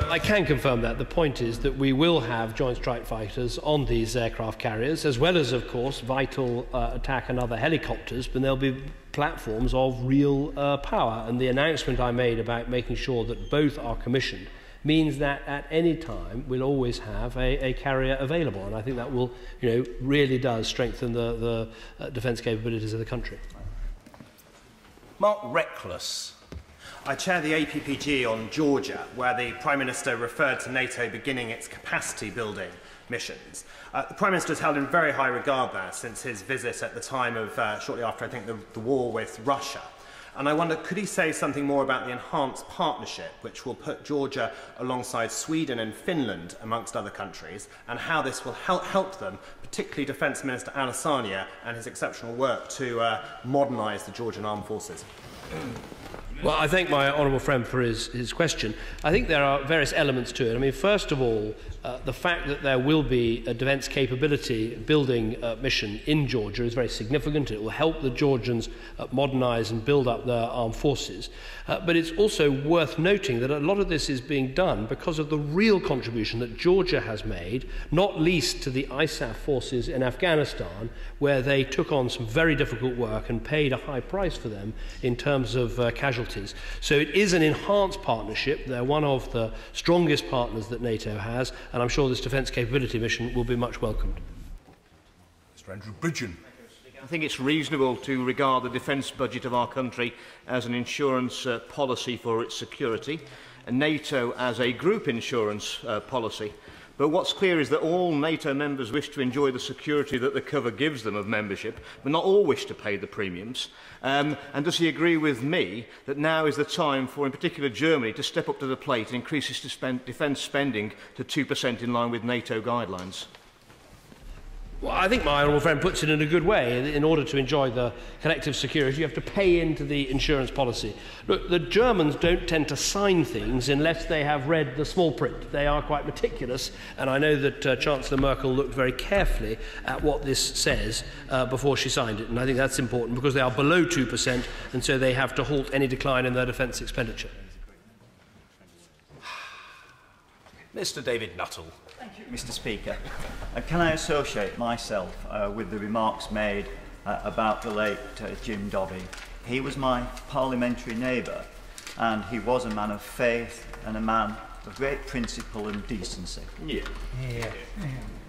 I can confirm that. The point is that we will have Joint Strike Fighters on these aircraft carriers, as well as, of course, vital attack and other helicopters, but there'll be platforms of real power. And the announcement I made about making sure that both are commissioned means that at any time we'll always have a carrier available. And I think that will, really does strengthen the defence capabilities of the country. Mark Reckless. I chair the APPG on Georgia, where the Prime Minister referred to NATO beginning its capacity building missions. The Prime Minister has held in very high regard there since his visit at the time of, shortly after, I think, the war with Russia. And I wonder, could he say something more about the enhanced partnership, which will put Georgia alongside Sweden and Finland, amongst other countries, and how this will help them, particularly Defence Minister Alasania and his exceptional work to modernise the Georgian armed forces? Well, I thank my honourable friend for his question. I think there are various elements to it. I mean, first of all, the fact that there will be a defence capability building mission in Georgia is very significant. It will help the Georgians modernise and build up their armed forces. But it's also worth noting that a lot of this is being done because of the real contribution that Georgia has made, not least to the ISAF forces in Afghanistan, where they took on some very difficult work and paid a high price for them in terms of casualties. So it is an enhanced partnership. They're one of the strongest partners that NATO has, and I'm sure this defence capability mission will be much welcomed. Mr. Andrew Bridgen. I think it's reasonable to regard the defence budget of our country as an insurance policy for its security, and NATO as a group insurance policy. But what's clear is that all NATO members wish to enjoy the security that the cover gives them of membership, but not all wish to pay the premiums. And does he agree with me that now is the time for, in particular, Germany to step up to the plate and increase its defence spending to 2% in line with NATO guidelines? Well, I think my honourable friend puts it in a good way. In order to enjoy the collective security, you have to pay into the insurance policy. Look, the Germans don't tend to sign things unless they have read the small print. They are quite meticulous, and I know that Chancellor Merkel looked very carefully at what this says before she signed it, and I think that's important because they are below 2%, and so they have to halt any decline in their defence expenditure. Mr. David Nuttall. Thank you, Mr. Speaker. Can I associate myself with the remarks made about the late Jim Dobbin? He was my parliamentary neighbour, and he was a man of faith and a man of great principle and decency. Yeah.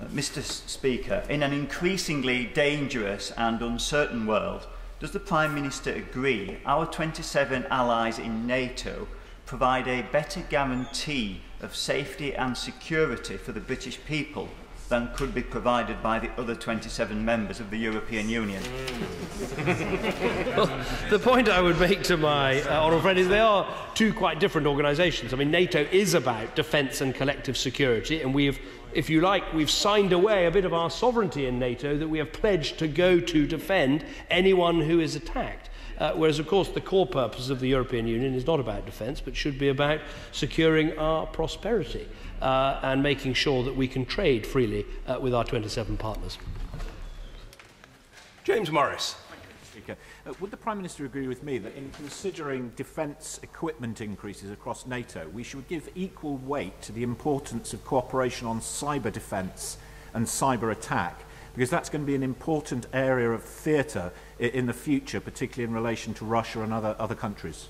Mr. Speaker, in an increasingly dangerous and uncertain world, does the Prime Minister agree our 27 allies in NATO provide a better guarantee of safety and security for the British people than could be provided by the other 27 members of the European Union? Well, the point I would make to my honourable friend is they are two quite different organisations. I mean, NATO is about defence and collective security, and we have, if you like, we've signed away a bit of our sovereignty in NATO that we have pledged to go to defend anyone who is attacked. Whereas, of course, the core purpose of the European Union is not about defence, but should be about securing our prosperity and making sure that we can trade freely with our 27 partners. James Morris. Speaker. Would the Prime Minister agree with me that in considering defence equipment increases across NATO, we should give equal weight to the importance of cooperation on cyber defence and cyber attack? Because that's going to be an important area of theatre in the future, particularly in relation to Russia and other countries.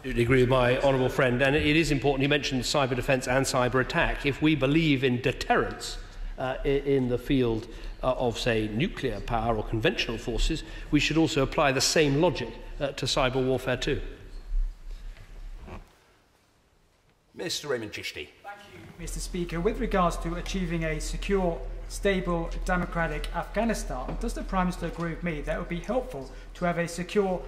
I agree with my honourable friend, and it is important. He mentioned cyber defence and cyber attack. If we believe in deterrence in the field of, say, nuclear power or conventional forces, we should also apply the same logic to cyber warfare too. Mr. Raymond Chishti. Thank you, Mr. Speaker. With regards to achieving a secure, stable, democratic Afghanistan, does the Prime Minister agree with me that it would be helpful to have a secure,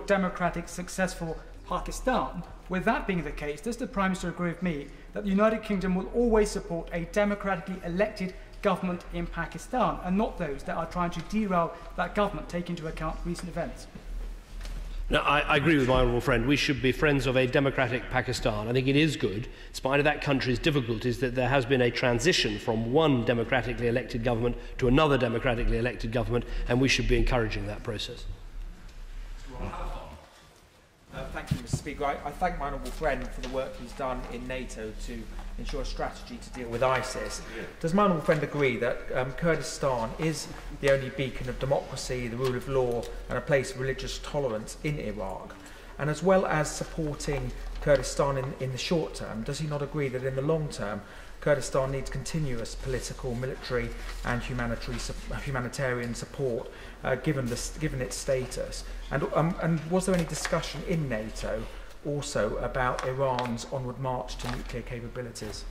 democratic, successful Pakistan? With that being the case, does the Prime Minister agree with me that the United Kingdom will always support a democratically elected government in Pakistan and not those that are trying to derail that government, take into account recent events? No, I agree with my honourable friend. We should be friends of a democratic Pakistan. I think it is good, in spite of that country's difficulties, that there has been a transition from one democratically elected government to another democratically elected government, and we should be encouraging that process. Thank you, Mr. Speaker. I thank my honourable friend for the work he's done in NATO to ensure a strategy to deal with ISIS. Does my honourable friend agree that Kurdistan is the only beacon of democracy, the rule of law and a place of religious tolerance in Iraq? And as well as supporting Kurdistan in the short term, does he not agree that in the long term Kurdistan needs continuous political, military and humanitarian support given its status? And was there any discussion in NATO also about Iran's onward march to nuclear capabilities?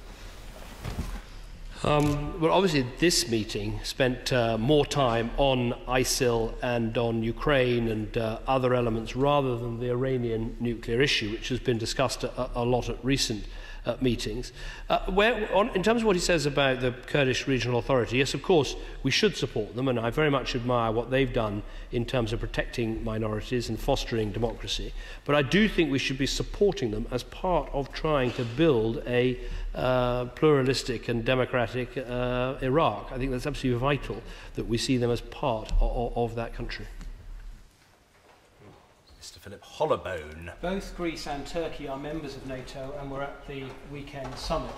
Well, obviously this meeting spent more time on ISIL and on Ukraine and other elements rather than the Iranian nuclear issue, which has been discussed a lot at recent meetings. In terms of what he says about the Kurdish Regional Authority, yes, of course, we should support them, and I very much admire what they've done in terms of protecting minorities and fostering democracy. But I do think we should be supporting them as part of trying to build a pluralistic and democratic Iraq. I think that's absolutely vital that we see them as part of that country. Mr. Philip Hollowbone. Both Greece and Turkey are members of NATO and were at the weekend summit.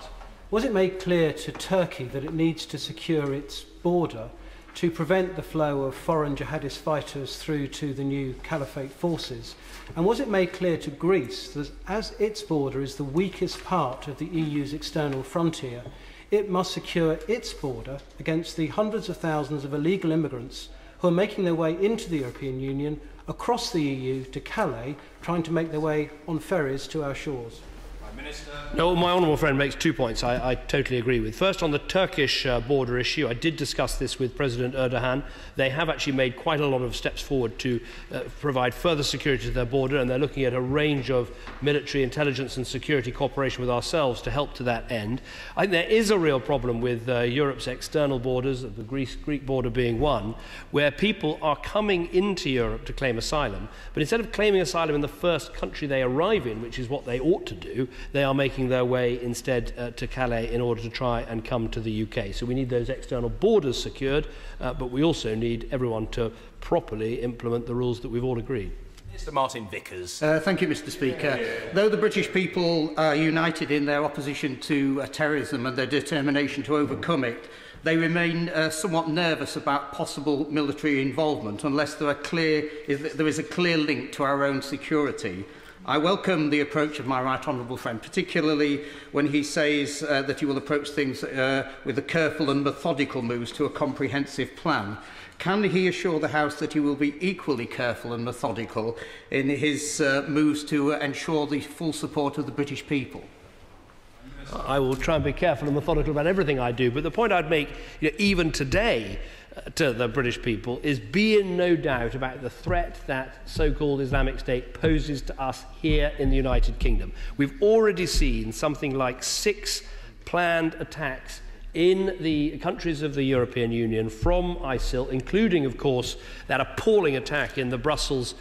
Was it made clear to Turkey that it needs to secure its border to prevent the flow of foreign jihadist fighters through to the new caliphate forces? And was it made clear to Greece that as its border is the weakest part of the EU's external frontier, it must secure its border against the hundreds of thousands of illegal immigrants who are making their way into the European Union across the EU to Calais, trying to make their way on ferries to our shores? No, my honourable friend makes 2 points I totally agree with. First, on the Turkish border issue, I did discuss this with President Erdogan. They have actually made quite a lot of steps forward to provide further security to their border, and they're looking at a range of military intelligence and security cooperation with ourselves to help to that end. I think there is a real problem with Europe's external borders, the Greek border being one, where people are coming into Europe to claim asylum, but instead of claiming asylum in the first country they arrive in, which is what they ought to do, they are making their way instead to Calais in order to try and come to the UK. So we need those external borders secured, but we also need everyone to properly implement the rules that we've all agreed. Mr. Martin Vickers. Thank you, Mr. Speaker. Though the British people are united in their opposition to terrorism and their determination to overcome it, they remain somewhat nervous about possible military involvement unless there is a clear link to our own security. I welcome the approach of my right honourable friend, particularly when he says that he will approach things with a careful and methodical moves to a comprehensive plan. Can he assure the House that he will be equally careful and methodical in his moves to ensure the full support of the British people? I will try and be careful and methodical about everything I do, but the point I'd make, even today, to the British people is be in no doubt about the threat that so-called Islamic State poses to us here in the United Kingdom. We've already seen something like 6 planned attacks in the countries of the European Union from ISIL, including, of course, that appalling attack in the Brussels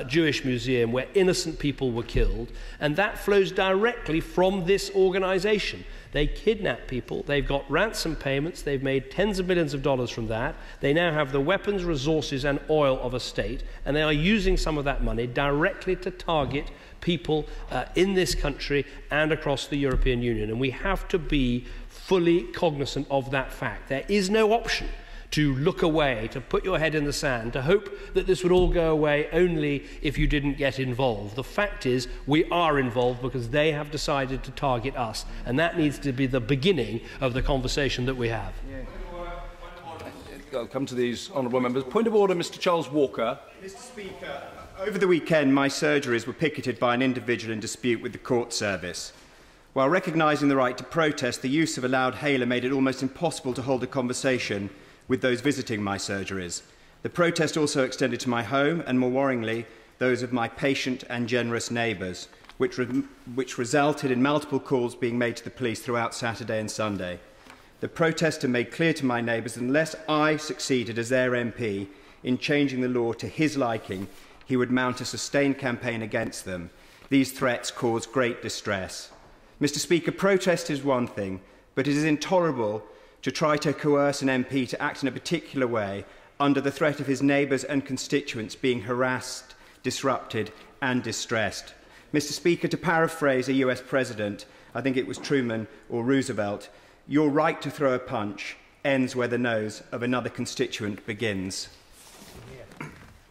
Jewish Museum where innocent people were killed, and that flows directly from this organisation. They kidnap people, they've got ransom payments, they've made tens of millions of dollars from that, they now have the weapons, resources and oil of a state, and they are using some of that money directly to target people in this country and across the European Union, and we have to be fully cognizant of that fact. There is no option to look away, to put your head in the sand, to hope that this would all go away only if you didn't get involved. The fact is, we are involved because they have decided to target us, and that needs to be the beginning of the conversation that we have. I'll come to these honourable members. Point of order, Mr. Charles Walker. Mr. Speaker, over the weekend, my surgeries were picketed by an individual in dispute with the court service. While recognising the right to protest, the use of a loud hailer made it almost impossible to hold a conversation with those visiting my surgeries. The protest also extended to my home and, more worryingly, those of my patient and generous neighbours, which resulted in multiple calls being made to the police throughout Saturday and Sunday. The protester made clear to my neighbours that unless I succeeded as their MP in changing the law to his liking, he would mount a sustained campaign against them. These threats caused great distress. Mr. Speaker, protest is one thing, but it is intolerable to try to coerce an MP to act in a particular way under the threat of his neighbours and constituents being harassed, disrupted and distressed. Mr. Speaker, to paraphrase a US president, I think it was Truman or Roosevelt, your right to throw a punch ends where the nose of another constituent begins.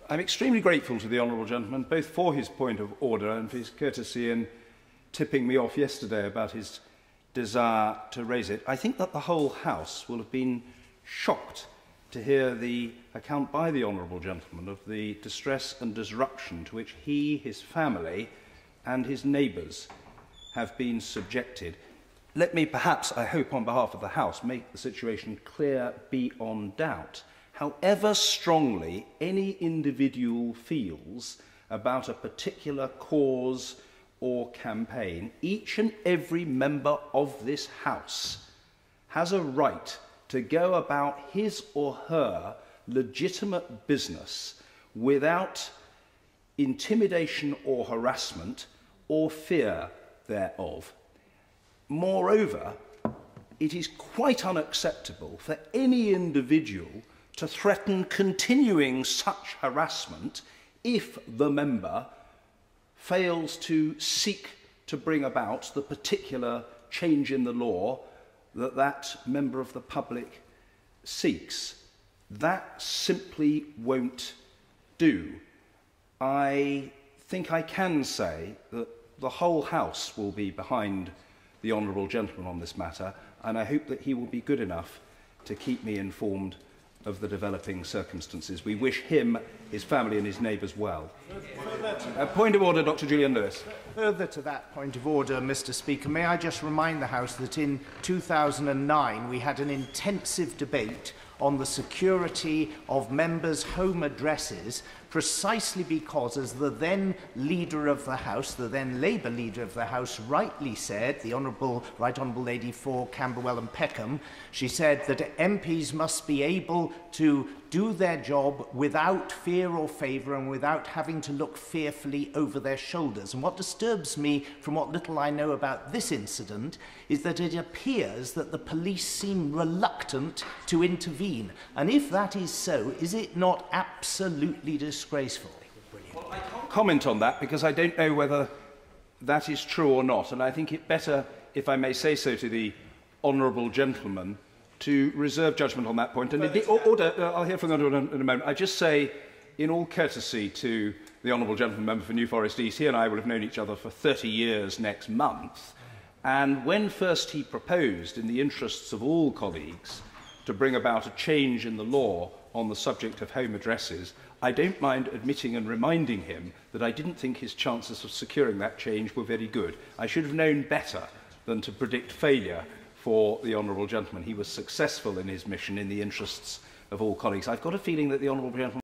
I'm extremely grateful to the honourable gentleman, both for his point of order and for his courtesy in tipping me off yesterday about his desire to raise it. I think that the whole House will have been shocked to hear the account by the honourable gentleman of the distress and disruption to which he, his family and his neighbours have been subjected. Let me perhaps, I hope on behalf of the House, make the situation clear beyond doubt. However strongly any individual feels about a particular cause or campaign, each and every member of this House has a right to go about his or her legitimate business without intimidation or harassment or fear thereof. Moreover, it is quite unacceptable for any individual to threaten continuing such harassment if the member fails to seek to bring about the particular change in the law that that member of the public seeks. That simply won't do. I think I can say that the whole House will be behind the honourable gentleman on this matter, and I hope that he will be good enough to keep me informed of the developing circumstances. We wish him, his family and his neighbours well. Point of order, Dr. Julian Lewis. Further to that point of order, Mr. Speaker, may I just remind the House that in 2009 we had an intensive debate on the security of members' home addresses, precisely because, as the then leader of the House, the then Labour leader of the House, rightly said, the Right Honourable Lady for Camberwell and Peckham, she said that MPs must be able to do their job without fear or favour and without having to look fearfully over their shoulders. And what disturbs me, from what little I know about this incident, is that it appears that the police seem reluctant to intervene. And if that is so, is it not absolutely disgraceful? Well, I can't comment on that because I don't know whether that is true or not, and I think it better, if I may say so to the honourable gentleman, to reserve judgment on that point. And in the order, I'll hear from the order in a moment. I just say, in all courtesy to the Honourable Gentleman Member for New Forest East. He and I will have known each other for 30 years next month. And when first he proposed, in the interests of all colleagues, to bring about a change in the law on the subject of home addresses, I don't mind admitting and reminding him that I didn't think his chances of securing that change were very good. I should have known better than to predict failure for the Honourable Gentleman. He was successful in his mission in the interests of all colleagues. I've got a feeling that the Honourable Gentleman